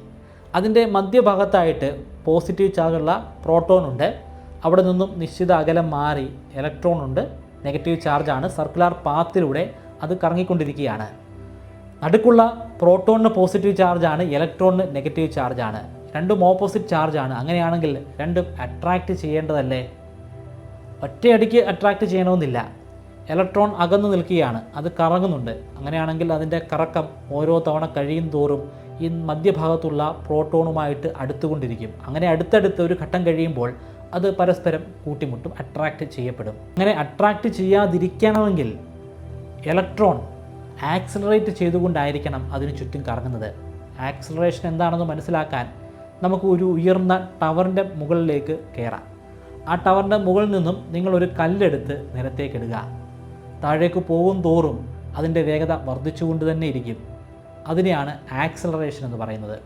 അതിൻ്റെ മധ്യഭാഗത്തായിട്ട് പോസിറ്റീവ് ചാർജുള്ള പ്രോട്ടോൺ ഉണ്ട്. അവിടെ നിന്നും നിശ്ചിത അകലം മാറി ഇലക്ട്രോൺ ഉണ്ട്. നെഗറ്റീവ് ചാർജാണ്. സർക്കുലർ പാത്തിലൂടെ അത് കറങ്ങിക്കൊണ്ടിരിക്കുകയാണ്. നടുക്കുള്ള പ്രോട്ടോണിന് പോസിറ്റീവ് ചാർജാണ്, ഇലക്ട്രോണിന് നെഗറ്റീവ് ചാർജാണ്. രണ്ടും ഓപ്പോസിറ്റ് ചാർജാണ്. അങ്ങനെയാണെങ്കിൽ രണ്ടും അട്രാക്റ്റ് ചെയ്യേണ്ടതല്ലേ? ഒറ്റയടിക്ക് അട്രാക്റ്റ് ചെയ്യണമെന്നില്ല. ഇലക്ട്രോൺ അകന്നു നിൽക്കുകയാണ്, അത് കറങ്ങുന്നുണ്ട്. അങ്ങനെയാണെങ്കിൽ അതിൻ്റെ കറക്കം ഓരോ തവണ കഴിയും തോറും ഈ മധ്യഭാഗത്തുള്ള പ്രോട്ടോണുമായിട്ട് അടുത്തുകൊണ്ടിരിക്കും. അങ്ങനെ അടുത്തടുത്ത് ഒരു ഘട്ടം കഴിയുമ്പോൾ അത് പരസ്പരം കൂട്ടിമുട്ടും, അട്രാക്റ്റ് ചെയ്യപ്പെടും. അങ്ങനെ അട്രാക്റ്റ് ചെയ്യാതിരിക്കണമെങ്കിൽ ഇലക്ട്രോൺ ആക്സിലറേറ്റ് ചെയ്തുകൊണ്ടായിരിക്കണം അതിന് ചുറ്റും കറങ്ങുന്നത്. ആക്സിലറേഷൻ എന്താണെന്ന് മനസ്സിലാക്കാൻ നമുക്ക് ഒരു ഉയർന്ന ടവറിൻ്റെ മുകളിലേക്ക് കയറാം. ആ ടവറിൻ്റെ മുകളിൽ നിന്നും നിങ്ങളൊരു കല്ലെടുത്ത് നിലത്തേക്കിടുക. താഴേക്ക് പോകും തോറും അതിൻ്റെ വേഗത വർദ്ധിച്ചുകൊണ്ട് തന്നെ ഇരിക്കും. അതിനെയാണ് ആക്സിലറേഷൻ എന്ന് പറയുന്നത്.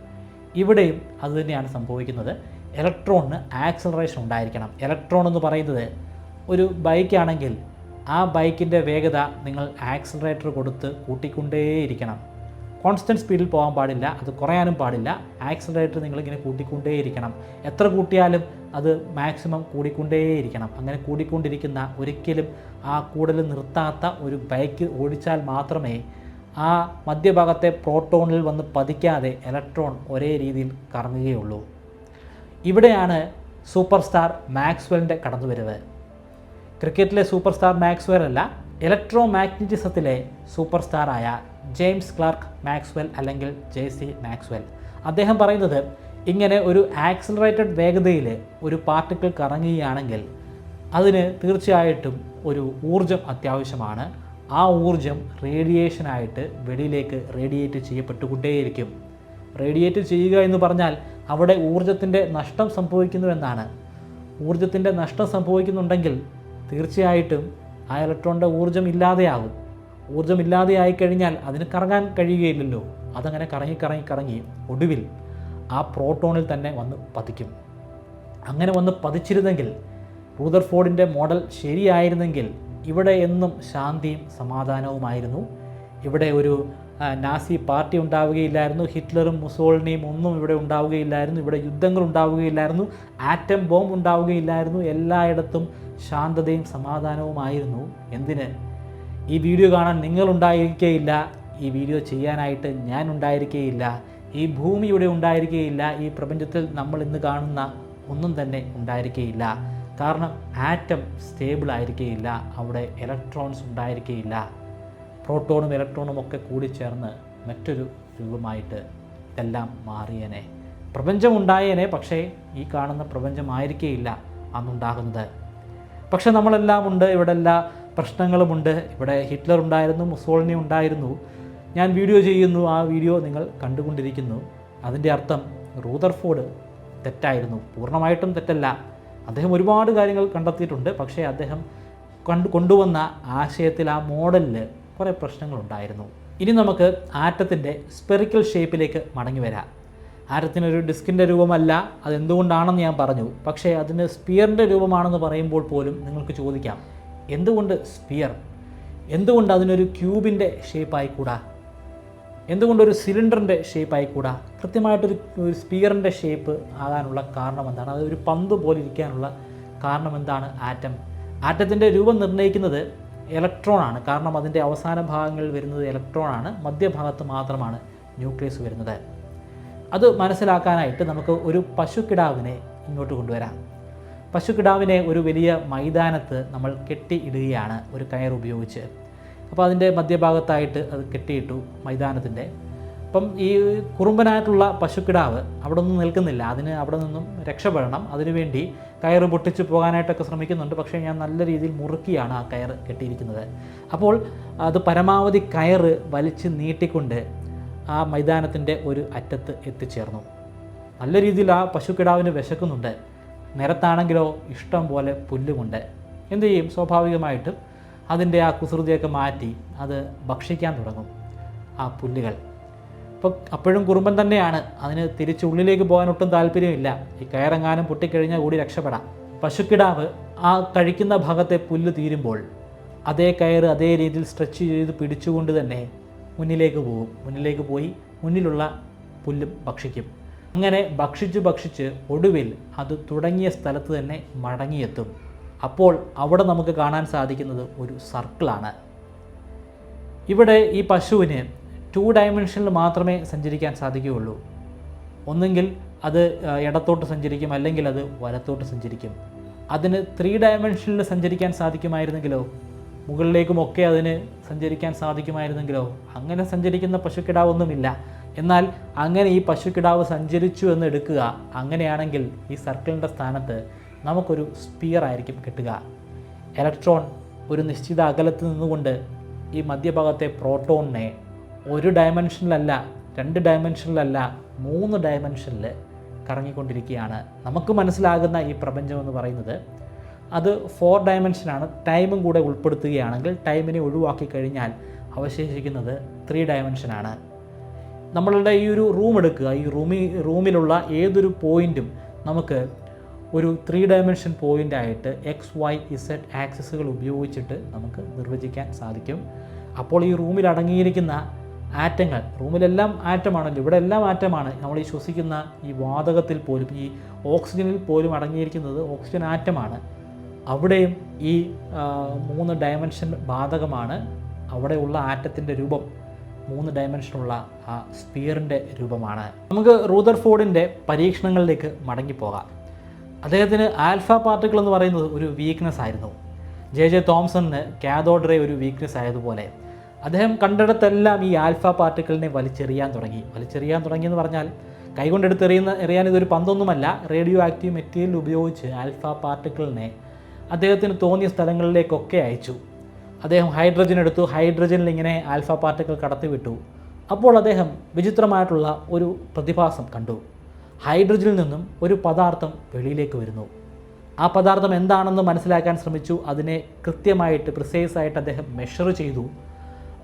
ഇവിടെയും അതുതന്നെയാണ് സംഭവിക്കുന്നത്. ഇലക്ട്രോണിന് ആക്സിലറേഷൻ ഉണ്ടായിരിക്കണം. ഇലക്ട്രോൺ എന്ന് പറയുന്നത് ഒരു ബൈക്കാണെങ്കിൽ ആ ബൈക്കിൻ്റെ വേഗത നിങ്ങൾ ആക്സിലറേറ്റർ കൊടുത്ത് കൂട്ടിക്കൊണ്ടേയിരിക്കണം. കോൺസ്റ്റൻറ്റ് സ്പീഡിൽ പോകാൻ പാടില്ല, അത് കുറയാനും പാടില്ല. ആക്സിലറേറ്റർ നിങ്ങളിങ്ങനെ കൂട്ടിക്കൊണ്ടേയിരിക്കണം. എത്ര കൂട്ടിയാലും അത് മാക്സിമം കൂടിക്കൊണ്ടേയിരിക്കണം. അങ്ങനെ കൂടിക്കൊണ്ടിരിക്കുന്ന, ഒരിക്കലും ആ കൂടൽ നിർത്താത്ത ഒരു ബൈക്ക് ഓടിച്ചാൽ മാത്രമേ ആ മധ്യഭാഗത്തെ പ്രോട്ടോണിൽ വന്ന് പതിക്കാതെ ഇലക്ട്രോൺ ഒരേ രീതിയിൽ കറങ്ങുകയുള്ളൂ. ഇവിടെയാണ് സൂപ്പർ സ്റ്റാർ മാക്സ്വെലിൻ്റെ കടന്നുവരവ്. ക്രിക്കറ്റിലെ സൂപ്പർ സ്റ്റാർ മാക്സ്വെൽ അല്ല, ഇലക്ട്രോ മാഗ്നറ്റിസത്തിലെ സൂപ്പർ സ്റ്റാറായ ജെയിംസ് ക്ലാർക്ക് മാക്സ്വെൽ അല്ലെങ്കിൽ JC മാക്സ്വെൽ. അദ്ദേഹം പറയുന്നത് ഇങ്ങനെ ഒരു ആക്സിലറേറ്റഡ് വേഗതയിൽ ഒരു പാർട്ടിക്കിൾ കറങ്ങുകയാണെങ്കിൽ അതിന് തീർച്ചയായിട്ടും ഒരു ഊർജം അത്യാവശ്യമാണ്. ആ ഊർജം റേഡിയേഷനായിട്ട് വെളിയിലേക്ക് റേഡിയേറ്റ് ചെയ്യപ്പെട്ടുകൊണ്ടേയിരിക്കും. റേഡിയേറ്റ് ചെയ്യുക എന്ന് പറഞ്ഞാൽ അവിടെ ഊർജത്തിൻ്റെ നഷ്ടം സംഭവിക്കുന്നുവെന്നാണ്. ഊർജത്തിൻ്റെ നഷ്ടം സംഭവിക്കുന്നുണ്ടെങ്കിൽ തീർച്ചയായിട്ടും ആ ഇലക്ട്രോണിൻ്റെ ഊർജം ഇല്ലാതെയാകും. ഊർജം ഇല്ലാതെയായി കഴിഞ്ഞാൽ അതിന് കറങ്ങാൻ കഴിയുകയില്ലല്ലോ. അതങ്ങനെ കറങ്ങി ഒടുവിൽ ആ പ്രോട്ടോണിൽ തന്നെ വന്ന് പതിക്കും. അങ്ങനെ വന്ന് പതിച്ചിരുന്നെങ്കിൽ, റുദർഫോർഡിൻ്റെ മോഡൽ ശരിയായിരുന്നെങ്കിൽ ഇവിടെ എന്നും ശാന്തിയും സമാധാനവുമായിരുന്നു. ഇവിടെ ഒരു നാസി പാർട്ടി ഉണ്ടാവുകയില്ലായിരുന്നു. ഹിറ്റ്ലറും മുസോളിനിയും ഒന്നും ഇവിടെ ഉണ്ടാവുകയില്ലായിരുന്നു. ഇവിടെ യുദ്ധങ്ങൾ ഉണ്ടാവുകയില്ലായിരുന്നു. Atom bomb ഉണ്ടാവുകയില്ലായിരുന്നു. എല്ലായിടത്തും ശാന്തതയും സമാധാനവുമായിരുന്നു. എന്തിന്? ഈ വീഡിയോ കാണാൻ നിങ്ങളുണ്ടായിരിക്കുകയില്ല, ഈ വീഡിയോ ചെയ്യാനായിട്ട് ഞാൻ ഉണ്ടായിരിക്കുകയില്ല, ഈ ഭൂമി ഇവിടെ ഉണ്ടായിരിക്കുകയില്ല, ഈ പ്രപഞ്ചത്തിൽ നമ്മൾ ഇന്ന് കാണുന്ന ഒന്നും തന്നെ ഉണ്ടായിരിക്കുകയില്ല. കാരണം ആറ്റം സ്റ്റേബിൾ ആയിരിക്കുകയില്ല, അവിടെ ഇലക്ട്രോൺസ് ഉണ്ടായിരിക്കുകയില്ല. പ്രോട്ടോണും ഇലക്ട്രോണും ഒക്കെ കൂടിച്ചേർന്ന് മറ്റൊരു രൂപമായിട്ട് ഇതെല്ലാം മാറിയേനെ. പ്രപഞ്ചമുണ്ടായേനെ, പക്ഷേ ഈ കാണുന്ന പ്രപഞ്ചമായിരിക്കുകയില്ല അന്നുണ്ടാകുന്നത്. പക്ഷെ നമ്മളെല്ലാം ഉണ്ട്, ഇവിടെ എല്ലാ പ്രശ്നങ്ങളുമുണ്ട്. ഇവിടെ ഹിറ്റ്ലർ ഉണ്ടായിരുന്നു, മുസോളിനി ഉണ്ടായിരുന്നു. ഞാൻ വീഡിയോ ചെയ്യുന്നു, ആ വീഡിയോ നിങ്ങൾ കണ്ടുകൊണ്ടിരിക്കുന്നു. അതിൻ്റെ അർത്ഥം റുദർഫോർഡ് തെറ്റായിരുന്നു. പൂർണ്ണമായിട്ടും തെറ്റല്ല. അദ്ദേഹം ഒരുപാട് കാര്യങ്ങൾ കണ്ടെത്തിയിട്ടുണ്ട്. പക്ഷേ അദ്ദേഹം കൊണ്ടുവന്ന ആശയത്തിൽ, ആ മോഡലിൽ കുറേ പ്രശ്നങ്ങളുണ്ടായിരുന്നു. ഇനി നമുക്ക് ആറ്റത്തിൻ്റെ സ്പെറിക്കൽ ഷേപ്പിലേക്ക് മടങ്ങി വരാം. ആറ്റത്തിനൊരു ഡിസ്കിൻ്റെ രൂപമല്ല, അതെന്തുകൊണ്ടാണെന്ന് ഞാൻ പറഞ്ഞു. പക്ഷേ അതിന് സ്പിയറിൻ്റെ രൂപമാണെന്ന് പറയുമ്പോൾ പോലും നിങ്ങൾക്ക് ചോദിക്കാം, എന്തുകൊണ്ട് സ്പിയർ? എന്തുകൊണ്ട് അതിനൊരു ക്യൂബിൻ്റെ ഷേപ്പായിക്കൂടാ? എന്തുകൊണ്ടൊരു സിലിണ്ടറിൻ്റെ ഷേപ്പായിക്കൂടാ? കൃത്യമായിട്ടൊരു സ്പിയറിൻ്റെ ഷേപ്പ് ആകാനുള്ള കാരണം എന്താണ്? അതൊരു പന്ത് പോലെ ഇരിക്കാനുള്ള കാരണം എന്താണ്? ആറ്റത്തിൻ്റെ രൂപം നിർണ്ണയിക്കുന്നത് ഇലക്ട്രോണാണ്. കാരണം അതിൻ്റെ അവസാന ഭാഗങ്ങളിൽ വരുന്നത് ഇലക്ട്രോണാണ്, മധ്യഭാഗത്ത് മാത്രമാണ് ന്യൂക്ലിയസ് വരുന്നത്. അത് മനസ്സിലാക്കാനായിട്ട് നമുക്ക് ഒരു പശുക്കിടാവിനെ ഇങ്ങോട്ട് കൊണ്ടുവരാം. പശുക്കിടാവിനെ ഒരു വലിയ മൈതാനത്ത് നമ്മൾ കെട്ടി ഇടുകയാണ് ഒരു കയർ ഉപയോഗിച്ച്. അപ്പോൾ അതിൻ്റെ മധ്യഭാഗത്തായിട്ട് അത് കെട്ടിയിട്ടു മൈതാനത്തിൻ്റെ. അപ്പം ഈ കുറുമ്പനായിട്ടുള്ള പശുക്കിടാവ് അവിടെ ഒന്നും നിൽക്കുന്നില്ല, അതിന് അവിടെ നിന്നും രക്ഷപ്പെടണം. അതിനുവേണ്ടി കയറ് പൊട്ടിച്ച് പോകാനായിട്ടൊക്കെ ശ്രമിക്കുന്നുണ്ട്. പക്ഷേ ഞാൻ നല്ല രീതിയിൽ മുറുക്കിയാണ് ആ കയറ് കെട്ടിയിരിക്കുന്നത്. അപ്പോൾ അത് പരമാവധി കയറ് വലിച്ച് നീട്ടിക്കൊണ്ട് ആ മൈതാനത്തിൻ്റെ ഒരു അറ്റത്ത് എത്തിച്ചേർന്നു. നല്ല രീതിയിൽ ആ പശുക്കിടാവിന് വിശക്കുന്നുണ്ട്. നിരത്താണെങ്കിലോ ഇഷ്ടം പോലെ പുല്ലുമുണ്ട്. എന്തു ചെയ്യും? സ്വാഭാവികമായിട്ടും അതിൻ്റെ ആ കുസൃതിയൊക്കെ മാറ്റി അത് ഭക്ഷിക്കാൻ തുടങ്ങും ആ പുല്ലുകൾ. അപ്പോൾ അപ്പോഴും കുറുമ്പൻ തന്നെയാണ്, അതിന് തിരിച്ചുള്ളിലേക്ക് പോകാൻ ഒട്ടും താല്പര്യമില്ല. ഈ കയറെങ്ങാനും പൊട്ടിക്കഴിഞ്ഞാൽ കൂടി രക്ഷപ്പെടാം. പശുക്കിടാവ് ആ കഴിക്കുന്ന ഭാഗത്തെ പുല്ല് തീരുമ്പോൾ അതേ കയറ് അതേ രീതിയിൽ സ്ട്രെച്ച് ചെയ്ത് പിടിച്ചുകൊണ്ട് തന്നെ മുന്നിലേക്ക് പോയി മുന്നിലുള്ള പുല്ലും ഭക്ഷിക്കും. അങ്ങനെ ഭക്ഷിച്ച് ഒടുവിൽ അത് തുടങ്ങിയ സ്ഥലത്ത് തന്നെ മടങ്ങിയെത്തും. അപ്പോൾ അവിടെ നമുക്ക് കാണാൻ സാധിക്കുന്നത് ഒരു സർക്കിളാണ്. ഇവിടെ ഈ പശുവിന് 2 ഡയമെൻഷനിൽ മാത്രമേ സഞ്ചരിക്കാൻ സാധിക്കുകയുള്ളൂ. ഒന്നെങ്കിൽ അത് ഇടത്തോട്ട് സഞ്ചരിക്കും, അല്ലെങ്കിൽ അത് വലത്തോട്ട് സഞ്ചരിക്കും. അതിന് 3 ഡയമെൻഷനിൽ സഞ്ചരിക്കാൻ സാധിക്കുമായിരുന്നെങ്കിലോ, മുകളിലേക്കുമൊക്കെ അതിന് സഞ്ചരിക്കാൻ സാധിക്കുമായിരുന്നെങ്കിലോ, അങ്ങനെ സഞ്ചരിക്കുന്ന പശുക്കിടാവൊന്നുമില്ല. എന്നാൽ അങ്ങനെ ഈ പശുക്കിടാവ് സഞ്ചരിച്ചു എന്ന് എടുക്കുക. അങ്ങനെയാണെങ്കിൽ ഈ സർക്കിളിൻ്റെ സ്ഥാനത്ത് നമുക്കൊരു സ്പിയർ ആയിരിക്കും കിട്ടുക. ഇലക്ട്രോൺ ഒരു നിശ്ചിത അകലത്ത് നിന്നുകൊണ്ട് ഈ മധ്യഭാഗത്തെ പ്രോട്ടോണിനെ 1 ഡയമെൻഷനിലല്ല, 2 ഡയമെൻഷനിലല്ല, 3 ഡയമെൻഷനിൽ കറങ്ങിക്കൊണ്ടിരിക്കുകയാണ്. നമുക്ക് മനസ്സിലാകുന്ന ഈ പ്രപഞ്ചം എന്ന് പറയുന്നത് അത് 4 ഡയമെൻഷനാണ്. ടൈമും കൂടെ ഉൾപ്പെടുത്തുകയാണെങ്കിൽ, ടൈമിനെ ഒഴിവാക്കി കഴിഞ്ഞാൽ അവശേഷിക്കുന്നത് 3 ഡയമെൻഷനാണ്. നമ്മളുടെ ഈ ഒരു റൂം എടുക്കുക. ഈ റൂമിലുള്ള ഏതൊരു പോയിൻറ്റും നമുക്ക് ഒരു 3 ഡയമെൻഷൻ പോയിൻ്റായിട്ട് XYZ ആക്സിസുകൾ ഉപയോഗിച്ചിട്ട് നമുക്ക് നിർവചിക്കാൻ സാധിക്കും. അപ്പോൾ ഈ റൂമിൽ അടങ്ങിയിരിക്കുന്ന ആറ്റങ്ങൾ, റൂമിലെല്ലാം ആറ്റമാണല്ലോ, ഇവിടെ എല്ലാം ആറ്റമാണ്. നമ്മൾ ഈ ശ്വസിക്കുന്ന ഈ വാതകത്തിൽ പോലും, ഈ ഓക്സിജനിൽ പോലും അടങ്ങിയിരിക്കുന്നത് ഓക്സിജൻ ആറ്റമാണ്. അവിടെയും ഈ 3 ഡയമെൻഷൻ ബാധകമാണ്. അവിടെയുള്ള ആറ്റത്തിൻ്റെ രൂപം 3 ഡയമെൻഷനുള്ള ആ സ്പിയറിൻ്റെ രൂപമാണ്. നമുക്ക് റൂദർഫോർഡിൻ്റെ പരീക്ഷണങ്ങളിലേക്ക് മടങ്ങിപ്പോകാം. അദ്ദേഹത്തിന് ആൽഫ പാർട്ടിക്കിൾ എന്ന് പറയുന്നത് ഒരു വീക്ക്നെസ് ആയിരുന്നു. ജെ തോംസണിന് കാഥോഡ് റേ ഒരു വീക്ക്നെസ് ആയതുപോലെ അദ്ദേഹം കണ്ടിടത്തെല്ലാം ഈ ആൽഫ പാർട്ടിക്കിളിനെ വലിച്ചെറിയാൻ തുടങ്ങിയെന്ന് പറഞ്ഞാൽ കൈകൊണ്ടെടുത്ത് എറിയാൻ ഇതൊരു പന്തൊന്നുമല്ല. റേഡിയോ ആക്റ്റീവ് മെറ്റീരിയൽ ഉപയോഗിച്ച് ആൽഫ പാർട്ടിക്കിളിനെ അദ്ദേഹത്തിന് തോന്നിയ സ്ഥലങ്ങളിലേക്കൊക്കെ അയച്ചു. അദ്ദേഹം ഹൈഡ്രജൻ എടുത്തു, ഹൈഡ്രജനിൽ ഇങ്ങനെ ആൽഫ പാർട്ടിക്കിൾ കടത്തിവിട്ടു. അപ്പോൾ അദ്ദേഹം വിചിത്രമായിട്ടുള്ള ഒരു പ്രതിഭാസം കണ്ടു. ഹൈഡ്രജനിൽ നിന്നും ഒരു പദാർത്ഥം വെളിയിലേക്ക് വരുന്നു. ആ പദാർത്ഥം എന്താണെന്ന് മനസ്സിലാക്കാൻ ശ്രമിച്ചു. അതിനെ കൃത്യമായിട്ട് പ്രിസൈസായിട്ട് അദ്ദേഹം മെഷർ ചെയ്തു.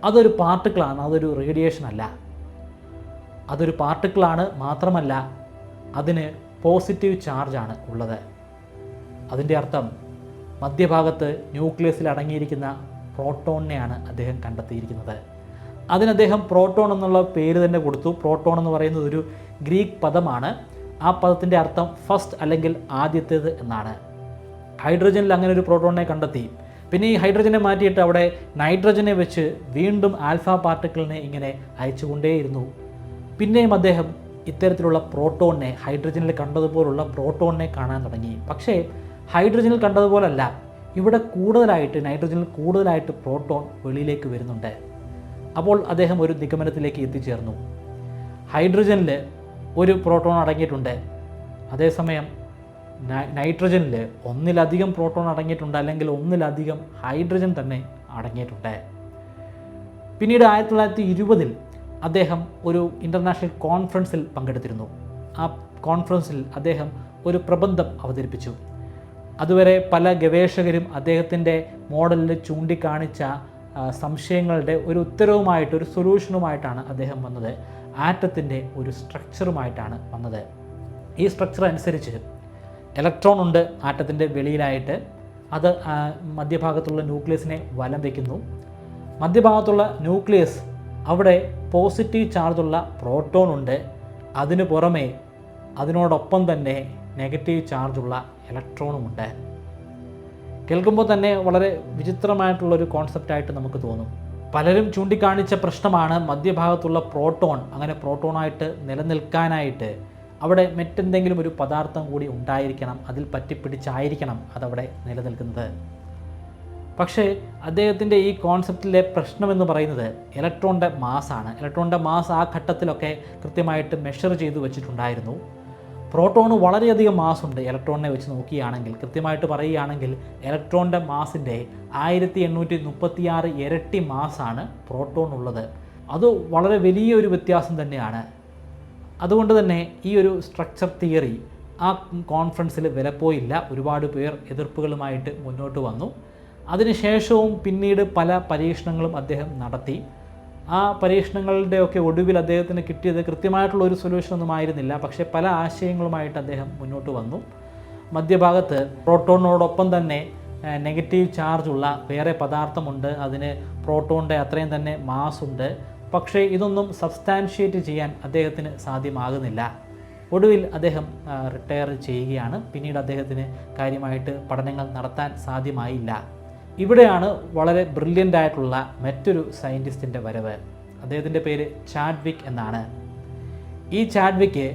അതൊരു പാർട്ടിക്കിളാണ്, അതൊരു റേഡിയേഷൻ അല്ല. അതൊരു പാർട്ടിക്കിളാണ്, മാത്രമല്ല അതിന് പോസിറ്റീവ് ചാർജാണ് ഉള്ളത്. അതിൻ്റെ അർത്ഥം മധ്യഭാഗത്ത് ന്യൂക്ലിയസിൽ അടങ്ങിയിരിക്കുന്ന പ്രോട്ടോണിനെയാണ് അദ്ദേഹം കണ്ടെത്തിയിരിക്കുന്നത്. അതിന് അദ്ദേഹം പ്രോട്ടോൺ എന്നുള്ള പേര് തന്നെ കൊടുത്തു. പ്രോട്ടോൺ എന്ന് പറയുന്നത് ഒരു ഗ്രീക്ക് പദമാണ്. ആ പദത്തിൻ്റെ അർത്ഥം ഫസ്റ്റ് അല്ലെങ്കിൽ ആദ്യത്തേത് എന്നാണ്. ഹൈഡ്രജനിൽ അങ്ങനെ ഒരു പ്രോട്ടോണിനെ കണ്ടെത്തി. പിന്നെ ഈ ഹൈഡ്രജനെ മാറ്റിയിട്ട് അവിടെ നൈട്രജനെ വെച്ച് വീണ്ടും ആൽഫ പാർട്ടിക്കിളിനെ ഇങ്ങനെ അയച്ചുകൊണ്ടേയിരുന്നു. പിന്നെയും അദ്ദേഹം ഇത്തരത്തിലുള്ള പ്രോട്ടോണിനെ, ഹൈഡ്രജനിൽ കണ്ടതുപോലുള്ള പ്രോട്ടോണിനെ കാണാൻ തുടങ്ങി. പക്ഷേ ഹൈഡ്രജനിൽ കണ്ടതുപോലല്ല, ഇവിടെ കൂടുതലായിട്ട്, നൈട്രജനിൽ കൂടുതലായിട്ട് പ്രോട്ടോൺ വെളിയിലേക്ക് വരുന്നുണ്ട്. അപ്പോൾ അദ്ദേഹം ഒരു നിഗമനത്തിലേക്ക് എത്തിച്ചേർന്നു. ഹൈഡ്രജനിൽ ഒരു പ്രോട്ടോൺ അടങ്ങിയിട്ടുണ്ട്, അതേസമയം നൈട്രജനിൽ ഒന്നിലധികം പ്രോട്ടോൺ അടങ്ങിയിട്ടുണ്ട്, അല്ലെങ്കിൽ ഒന്നിലധികം ഹൈഡ്രജൻ തന്നെ അടങ്ങിയിട്ടുണ്ട്. പിന്നീട് 1920 അദ്ദേഹം ഒരു ഇൻ്റർനാഷണൽ കോൺഫറൻസിൽ പങ്കെടുത്തിരുന്നു. ആ കോൺഫറൻസിൽ അദ്ദേഹം ഒരു പ്രബന്ധം അവതരിപ്പിച്ചു. അതുവരെ പല ഗവേഷകരും അദ്ദേഹത്തിൻ്റെ മോഡലിൽ ചൂണ്ടിക്കാണിച്ച സംശയങ്ങളുടെ ഒരു ഉത്തരവുമായിട്ട്, ഒരു സൊല്യൂഷനുമായിട്ടാണ് അദ്ദേഹം വന്നത്. ആറ്റത്തിൻ്റെ ഒരു സ്ട്രക്ചറുമായിട്ടാണ് വന്നത്. ഈ സ്ട്രക്ചർ അനുസരിച്ച് ഇലക്ട്രോൺ ഉണ്ട് ആറ്റത്തിൻ്റെ വെളിയിലായിട്ട്. അത് മധ്യഭാഗത്തുള്ള ന്യൂക്ലിയസിനെ വലം വയ്ക്കുന്നു. മധ്യഭാഗത്തുള്ള ന്യൂക്ലിയസ്, അവിടെ പോസിറ്റീവ് ചാർജുള്ള പ്രോട്ടോൺ ഉണ്ട്. അതിനു പുറമെ അതിനോടൊപ്പം തന്നെ നെഗറ്റീവ് ചാർജുള്ള ഇലക്ട്രോണുമുണ്ട്. കേൾക്കുമ്പോൾ തന്നെ വളരെ വിചിത്രമായിട്ടുള്ളൊരു കോൺസെപ്റ്റായിട്ട് നമുക്ക് തോന്നും. പലരും ചൂണ്ടിക്കാണിച്ച പ്രശ്നമാണ് മധ്യഭാഗത്തുള്ള പ്രോട്ടോൺ. അങ്ങനെ പ്രോട്ടോണായിട്ട് നിലനിൽക്കാനായിട്ട് അവിടെ മറ്റെന്തെങ്കിലും ഒരു പദാർത്ഥം കൂടി ഉണ്ടായിരിക്കണം, അതിൽ പറ്റിപ്പിടിച്ചായിരിക്കണം അതവിടെ നിലനിൽക്കുന്നത്. പക്ഷേ അദ്ദേഹത്തിൻ്റെ ഈ കോൺസെപ്റ്റിലെ പ്രശ്നമെന്ന് പറയുന്നത് ഇലക്ട്രോണിൻ്റെ മാസ്സാണ്. ഇലക്ട്രോണിൻ്റെ മാസ് ആ ഘട്ടത്തിലൊക്കെ കൃത്യമായിട്ട് മെഷർ ചെയ്തു വെച്ചിട്ടുണ്ടായിരുന്നു. പ്രോട്ടോണ് വളരെയധികം മാസ്സുണ്ട്. ഇലക്ട്രോണിനെ വെച്ച് നോക്കുകയാണെങ്കിൽ, കൃത്യമായിട്ട് പറയുകയാണെങ്കിൽ ഇലക്ട്രോണിൻ്റെ മാസിൻ്റെ 1836 ഇരട്ടി മാസ്സാണ് പ്രോട്ടോൺ ഉള്ളത്. അത് വളരെ വലിയൊരു വ്യത്യാസം തന്നെയാണ്. അതുകൊണ്ട് തന്നെ ഈ ഒരു സ്ട്രക്ചർ തിയറി ആ കോൺഫറൻസിൽ വിലപ്പോയില്ല. ഒരുപാട് പേർ എതിർപ്പുകളുമായിട്ട് മുന്നോട്ട് വന്നു. അതിനുശേഷവും പിന്നീട് പല പരീക്ഷണങ്ങളും അദ്ദേഹം നടത്തി. ആ പരീക്ഷണങ്ങളുടെയൊക്കെ ഒടുവിൽ അദ്ദേഹത്തിന് കിട്ടിയത് കൃത്യമായിട്ടുള്ള ഒരു സൊല്യൂഷനൊന്നും ആയിരുന്നില്ല. പക്ഷേ പല ആശയങ്ങളുമായിട്ട് അദ്ദേഹം മുന്നോട്ട് വന്നു. മധ്യഭാഗത്ത് പ്രോട്ടോണിനോടൊപ്പം തന്നെ നെഗറ്റീവ് ചാർജുള്ള വേറെ പദാർത്ഥമുണ്ട്. അതിന് പ്രോട്ടോണിൻ്റെ അത്രയും തന്നെ മാസ് ഉണ്ട്. പക്ഷേ ഇതൊന്നും സബ്സ്റ്റാൻഷിയേറ്റ് ചെയ്യാൻ അദ്ദേഹത്തിന് സാധ്യമാകുന്നില്ല. ഒടുവിൽ അദ്ദേഹം റിട്ടയർ ചെയ്യുകയാണ്. പിന്നീട് അദ്ദേഹത്തിന് കാര്യമായിട്ട് പഠനങ്ങൾ നടത്താൻ സാധ്യമായില്ല. ഇവിടെയാണ് വളരെ ബ്രില്യൻ്റ് ആയിട്ടുള്ള മറ്റൊരു സയൻറ്റിസ്റ്റിൻ്റെ വരവ്. അദ്ദേഹത്തിൻ്റെ പേര് ചാഡ്വിക് എന്നാണ്. ഈ ചാഡ്വിക്ക്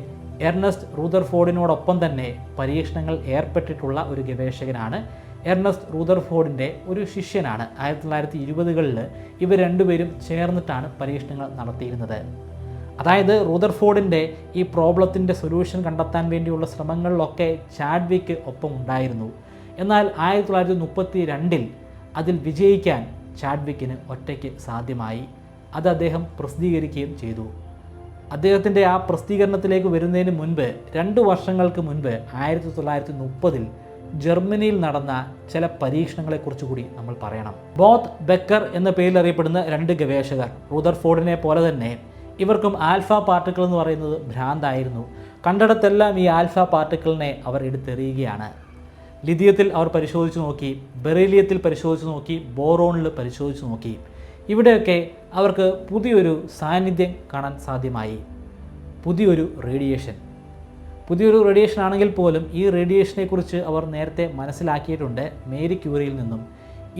എർണസ്റ്റ് റൂദർഫോർഡിനോടൊപ്പം തന്നെ പരീക്ഷണങ്ങൾ ഏർപ്പെട്ടിട്ടുള്ള ഒരു ഗവേഷകനാണ്. എർണസ്റ്റ് റൂദർഫോർഡിൻ്റെ ഒരു ശിഷ്യനാണ്. 1920കളിൽ ഇവർ രണ്ടുപേരും ചേർന്നിട്ടാണ് പരീക്ഷണങ്ങൾ നടത്തിയിരുന്നത്. അതായത് റൂദർഫോർഡിൻ്റെ ഈ പ്രോബ്ലത്തിൻ്റെ സൊല്യൂഷൻ കണ്ടെത്താൻ വേണ്ടിയുള്ള ശ്രമങ്ങളിലൊക്കെ ചാഡ്വിക്ക് ഒപ്പം ഉണ്ടായിരുന്നു. എന്നാൽ 1932 അതിൽ വിജയിക്കാൻ ചാഡ്വിക്കിന് ഒറ്റയ്ക്ക് സാധ്യമായി. അത് അദ്ദേഹം പ്രസിദ്ധീകരിക്കുകയും ചെയ്തു. അദ്ദേഹത്തിൻ്റെ ആ പ്രസിദ്ധീകരണത്തിലേക്ക് വരുന്നതിന് മുൻപ് 2 വർഷങ്ങൾക്ക് മുൻപ് 1930 ജർമ്മനിയിൽ നടന്ന ചില പരീക്ഷണങ്ങളെക്കുറിച്ച് കൂടി നമ്മൾ പറയണം. ബോത്ത് ബെക്കർ എന്ന പേരിൽ അറിയപ്പെടുന്ന 2 ഗവേഷകർ, റൂദർഫോർഡിനെ പോലെ തന്നെ ഇവർക്കും ആൽഫ പാർട്ടിക്കിൾ എന്ന് പറയുന്നത് ഭ്രാന്തായിരുന്നു. കണ്ടിടത്തെല്ലാം ഈ ആൽഫ പാർട്ടിക്കിളിനെ അവർ എടുത്തെറിയുകയാണ്. ലിഥിയത്തിൽ അവർ പരിശോധിച്ച് നോക്കി, ബെറീലിയത്തിൽ പരിശോധിച്ച് നോക്കി, ബോറോണിൽ പരിശോധിച്ച് നോക്കി. ഇവിടെയൊക്കെ അവർക്ക് പുതിയൊരു സാന്നിധ്യം കാണാൻ സാധ്യമായി. പുതിയൊരു റേഡിയേഷൻ ആണെങ്കിൽ പോലും ഈ റേഡിയേഷനെക്കുറിച്ച് അവർ നേരത്തെ മനസ്സിലാക്കിയിട്ടുണ്ട് മേരി ക്യൂറിയിൽ നിന്നും.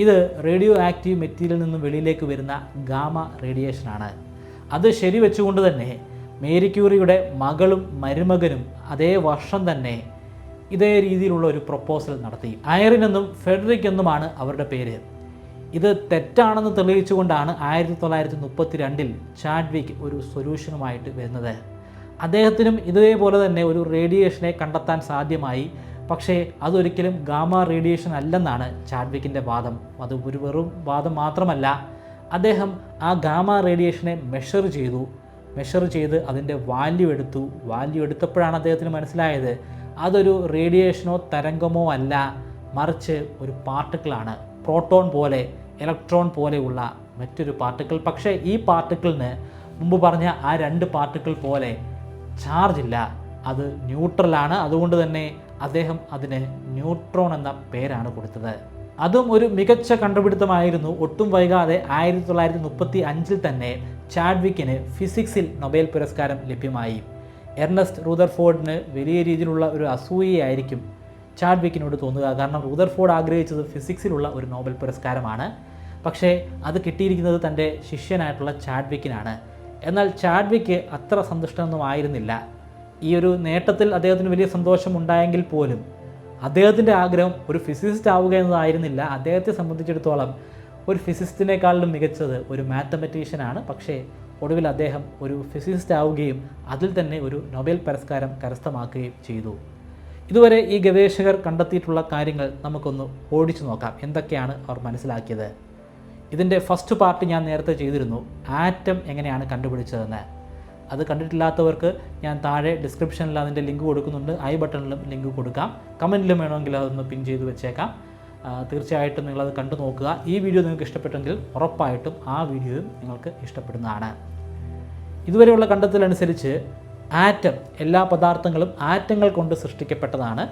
ഇത് റേഡിയോ ആക്റ്റീവ് മെറ്റീരിയലിൽ നിന്നും വെളിയിലേക്ക് വരുന്ന ഗാമ റേഡിയേഷനാണ്. അത് ശരിവെച്ചുകൊണ്ട് തന്നെ മേരി ക്യൂറിയുടെ മകളും മരുമകനും അതേ വർഷം തന്നെ ഇതേ രീതിയിലുള്ള ഒരു പ്രൊപ്പോസൽ നടത്തി. ഐറിൻ എന്നും ഫെഡറിക് എന്നുമാണ് അവരുടെ പേര്. ഇത് തെറ്റാണെന്ന് തെളിയിച്ചുകൊണ്ടാണ് 1932 ചാഡ്വിക്ക് ഒരു സൊല്യൂഷനുമായിട്ട് വരുന്നത്. അദ്ദേഹത്തിനും ഇതേപോലെ തന്നെ ഒരു റേഡിയേഷനെ കണ്ടെത്താൻ സാധ്യമായി. പക്ഷേ അതൊരിക്കലും ഗാമ റേഡിയേഷൻ അല്ലെന്നാണ് ചാഡ്വിക്കിൻ്റെ വാദം. അത് ഒരു വെറും വാദം മാത്രമല്ല, അദ്ദേഹം ആ ഗാമ റേഡിയേഷനെ മെഷർ ചെയ്ത് അതിൻ്റെ വാല്യൂ എടുത്തപ്പോഴാണ് അദ്ദേഹത്തിന് മനസ്സിലായത് അതൊരു റേഡിയേഷനോ തരംഗമോ അല്ല, മറിച്ച് ഒരു പാർട്ടിക്കിളാണ്. പ്രോട്ടോൺ പോലെ, ഇലക്ട്രോൺ പോലെയുള്ള മറ്റൊരു പാർട്ടിക്കിൾ. പക്ഷേ ഈ പാർട്ടിക്കിളിന് മുമ്പ് പറഞ്ഞ ആ 2 പാർട്ടിക്കിൾ പോലെ ചാർജ് ഇല്ല, അത് ന്യൂട്രലാണ്. അതുകൊണ്ട് തന്നെ അദ്ദേഹം അതിന് ന്യൂട്രോൺ എന്ന പേരാണ് കൊടുത്തത്. അതും ഒരു മികച്ച കണ്ടുപിടുത്തമായിരുന്നു. ഒട്ടും വൈകാതെ 1935 തന്നെ ചാഡ്വിക്കിന് ഫിസിക്സിൽ നൊബേൽ പുരസ്കാരം ലഭ്യമായി. എർണസ്റ്റ് റൂദർഫോർഡിന് വലിയ രീതിയിലുള്ള ഒരു അസൂയയായിരിക്കും ചാഡ്വിക്കിനോട് തോന്നുക. കാരണം റൂദർഫോർഡ് ആഗ്രഹിച്ചത് ഫിസിക്സിലുള്ള ഒരു നോബൽ പുരസ്കാരമാണ്. പക്ഷേ അത് കിട്ടിയിരിക്കുന്നത് തൻ്റെ ശിഷ്യനായിട്ടുള്ള ചാഡ്വിക്കിനാണ്. എന്നാൽ ചാഡ്വിക്ക് അത്ര സന്തുഷ്ടനൊന്നും ആയിരുന്നില്ല. ഈ ഒരു നേട്ടത്തിൽ അദ്ദേഹത്തിന് വലിയ സന്തോഷമുണ്ടായെങ്കിൽ പോലും അദ്ദേഹത്തിൻ്റെ ആഗ്രഹം ഒരു ഫിസിസിസ്റ്റ് ആവുക എന്നതായിരുന്നില്ല. അദ്ദേഹത്തെ സംബന്ധിച്ചിടത്തോളം ഒരു ഫിസിസിസ്റ്റിനേക്കാളും മികച്ചത് ഒരു മാത്തമെറ്റീഷ്യനാണ്. പക്ഷേ ഒടുവിൽ അദ്ദേഹം ഒരു ഫിസിസിസ്റ്റ് ആവുകയും അതിൽ തന്നെ ഒരു നൊബേൽ പുരസ്കാരം കരസ്ഥമാക്കുകയും ചെയ്തു. ഇതുവരെ ഈ ഗവേഷകർ കണ്ടെത്തിയിട്ടുള്ള കാര്യങ്ങൾ നമുക്കൊന്ന് ഓടിച്ചു നോക്കാം. എന്തൊക്കെയാണ് അവർ മനസ്സിലാക്കിയത്? ഇതിൻ്റെ ഫസ്റ്റ് പാർട്ട് ഞാൻ നേരത്തെ ചെയ്തിരുന്നു, ആറ്റം എങ്ങനെയാണ് കണ്ടുപിടിച്ചതെന്ന്. അത് കണ്ടിട്ടില്ലാത്തവർക്ക് ഞാൻ താഴെ ഡിസ്ക്രിപ്ഷനിൽ അതിൻ്റെ ലിങ്ക് കൊടുക്കുന്നുണ്ട്. ഐ ബട്ടണിലും ലിങ്ക് കൊടുക്കാം. കമൻറ്റിലും വേണമെങ്കിൽ അതൊന്ന് പിൻ ചെയ്ത് വെച്ചേക്കാം. തീർച്ചയായിട്ടും നിങ്ങളത് കണ്ടു നോക്കുക. ഈ വീഡിയോ നിങ്ങൾക്ക് ഇഷ്ടപ്പെട്ടെങ്കിൽ ഉറപ്പായിട്ടും ആ വീഡിയോയും നിങ്ങൾക്ക് ഇഷ്ടപ്പെടുന്നതാണ്. ഇതുവരെയുള്ള കണ്ടെത്തലനുസരിച്ച് ആറ്റം, എല്ലാ പദാർത്ഥങ്ങളും ആറ്റങ്ങൾ കൊണ്ട് സൃഷ്ടിക്കപ്പെട്ടതാണ്.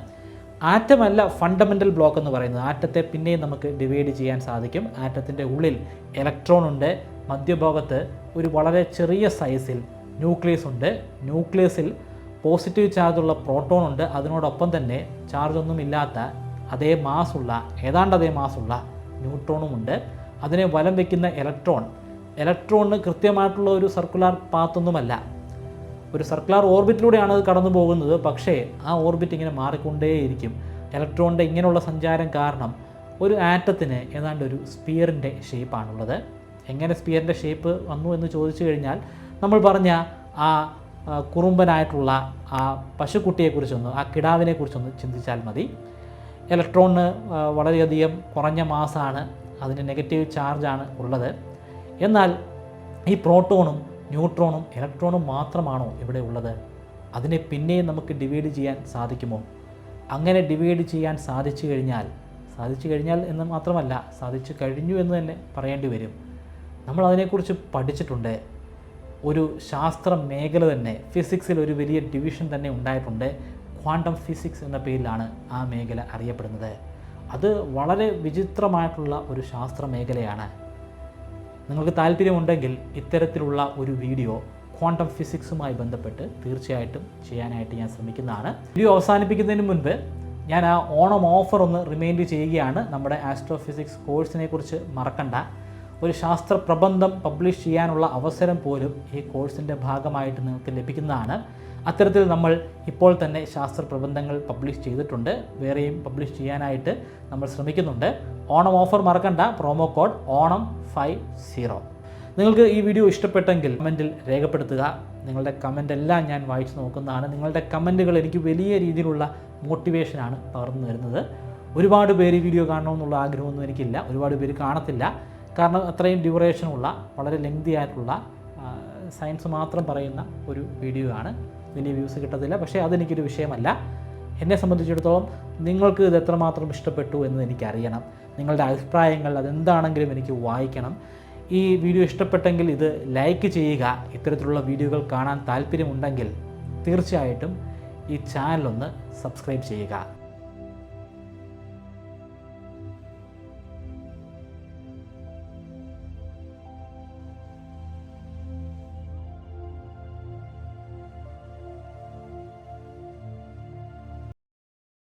ആറ്റമല്ല ഫണ്ടമെൻ്റൽ ബ്ലോക്ക് എന്ന് പറയുന്നത്. ആറ്റത്തെ പിന്നെയും നമുക്ക് ഡിവൈഡ് ചെയ്യാൻ സാധിക്കും. ആറ്റത്തിൻ്റെ ഉള്ളിൽ ഇലക്ട്രോൺ ഉണ്ട്. മധ്യഭാഗത്ത് ഒരു വളരെ ചെറിയ സൈസിൽ ന്യൂക്ലിയസ് ഉണ്ട്. ന്യൂക്ലിയസിൽ പോസിറ്റീവ് ചാർജുള്ള പ്രോട്ടോൺ ഉണ്ട്. അതിനോടൊപ്പം തന്നെ ചാർജൊന്നും ഇല്ലാത്ത ഏതാണ്ട് അതേ മാസുള്ള ന്യൂട്രോണുമുണ്ട്. അതിനെ വലം വയ്ക്കുന്ന ഇലക്ട്രോണിന് കൃത്യമായിട്ടുള്ള ഒരു സർക്കുലർ പാത്തൊന്നുമല്ല. ഒരു സർക്കുലർ ഓർബിറ്റിലൂടെയാണ് അത് കടന്നു പോകുന്നത്. പക്ഷേ ആ ഓർബിറ്റ് ഇങ്ങനെ മാറിക്കൊണ്ടേയിരിക്കും. ഇലക്ട്രോണിൻ്റെ ഇങ്ങനെയുള്ള സഞ്ചാരം കാരണം ഒരു ആറ്റത്തിന് ഏതാണ്ട് ഒരു സ്പിയറിൻ്റെ ഷേപ്പാണുള്ളത്. എങ്ങനെ സ്പിയറിൻ്റെ ഷേപ്പ് വന്നു എന്ന് ചോദിച്ചു കഴിഞ്ഞാൽ, നമ്മൾ പറഞ്ഞ ആ കുറുമ്പനായിട്ടുള്ള ആ പശുക്കുട്ടിയെക്കുറിച്ചൊന്ന്, ആ കിടാവിനെക്കുറിച്ചൊന്ന് ചിന്തിച്ചാൽ മതി. ഇലക്ട്രോണിന് വളരെയധികം കുറഞ്ഞ മാസാണ്, അതിന് നെഗറ്റീവ് ചാർജാണ് ഉള്ളത്. എന്നാൽ ഈ പ്രോട്ടോണും ന്യൂട്രോണും ഇലക്ട്രോണും മാത്രമാണോ ഇവിടെ ഉള്ളത്? അതിനെ പിന്നെയും നമുക്ക് ഡിവൈഡ് ചെയ്യാൻ സാധിക്കുമോ? അങ്ങനെ ഡിവൈഡ് ചെയ്യാൻ സാധിച്ചു കഴിഞ്ഞാൽ എന്ന് മാത്രമല്ല, സാധിച്ചു കഴിഞ്ഞു എന്ന് തന്നെ പറയേണ്ടി വരും. നമ്മൾ അതിനെക്കുറിച്ച് പഠിച്ചിട്ടുണ്ട്. ഒരു ശാസ്ത്ര മേഖല തന്നെ, ഫിസിക്സിൽ ഒരു വലിയ ഡിവിഷൻ തന്നെ ഉണ്ടായിട്ടുണ്ട്. ക്വാണ്ടം ഫിസിക്സ് എന്ന പേരിലാണ് ആ മേഖല അറിയപ്പെടുന്നത്. അത് വളരെ വിചിത്രമായിട്ടുള്ള ഒരു ശാസ്ത്ര മേഖലയാണ്. നിങ്ങൾക്ക് താല്പര്യമുണ്ടെങ്കിൽ ഇത്തരത്തിലുള്ള ഒരു വീഡിയോ ക്വാണ്ടം ഫിസിക്സുമായി ബന്ധപ്പെട്ട് തീർച്ചയായിട്ടും ചെയ്യാനായിട്ട് ഞാൻ ശ്രമിക്കുന്നതാണ്. വീഡിയോ അവസാനിപ്പിക്കുന്നതിന് മുൻപ് ഞാൻ ആ ഓണം ഓഫർ ഒന്ന് റിമൈൻഡ് ചെയ്യുകയാണ്. നമ്മുടെ ആസ്ട്രോഫിസിക്സ് കോഴ്സിനെ കുറിച്ച് മറക്കണ്ട. ഒരു ശാസ്ത്ര പ്രബന്ധം പബ്ലിഷ് ചെയ്യാനുള്ള അവസരം പോലും ഈ കോഴ്സിൻ്റെ ഭാഗമായിട്ട് നിങ്ങൾക്ക് ലഭിക്കുന്നതാണ്. അത്തരത്തിൽ നമ്മൾ ഇപ്പോൾ തന്നെ ശാസ്ത്ര പ്രബന്ധങ്ങൾ പബ്ലിഷ് ചെയ്തിട്ടുണ്ട്. വേറെയും പബ്ലിഷ് ചെയ്യാനായിട്ട് നമ്മൾ ശ്രമിക്കുന്നുണ്ട്. ഓണം ഓഫർ മറക്കണ്ട. Promo code ONAM50. നിങ്ങൾക്ക് ഈ വീഡിയോ ഇഷ്ടപ്പെട്ടെങ്കിൽ കമൻറ്റിൽ രേഖപ്പെടുത്തുക. നിങ്ങളുടെ കമൻ്റ് എല്ലാം ഞാൻ വായിച്ചു നോക്കുന്നതാണ്. നിങ്ങളുടെ കമൻറ്റുകൾ എനിക്ക് വലിയ രീതിയിലുള്ള മോട്ടിവേഷനാണ് പകർന്നു തരുന്നത്. ഒരുപാട് പേര് ഈ വീഡിയോ കാണണമെന്നുള്ള ആഗ്രഹമൊന്നും എനിക്കില്ല. ഒരുപാട് പേര് കാണത്തില്ല. കാരണം അത്രയും ഡ്യൂറേഷനുള്ള, വളരെ ലെങ്തി ആയിട്ടുള്ള സയൻസ് മാത്രം പറയുന്ന ഒരു വീഡിയോ ആണ്. വലിയ വ്യൂസ് കിട്ടത്തില്ല. പക്ഷേ അതെനിക്കൊരു വിഷയമല്ല. എന്നെ സംബന്ധിച്ചിടത്തോളം നിങ്ങൾക്ക് ഇത് എത്രമാത്രം ഇഷ്ടപ്പെട്ടു എന്ന് എനിക്കറിയണം. നിങ്ങളുടെ അഭിപ്രായങ്ങൾ അതെന്താണെങ്കിലും എനിക്ക് വായിക്കണം. ഈ വീഡിയോ ഇഷ്ടപ്പെട്ടെങ്കിൽ ഇത് ലൈക്ക് ചെയ്യുക. ഇത്തരത്തിലുള്ള വീഡിയോകൾ കാണാൻ താല്പര്യമുണ്ടെങ്കിൽ തീർച്ചയായിട്ടും ഈ ചാനലൊന്ന് സബ്സ്ക്രൈബ് ചെയ്യുക.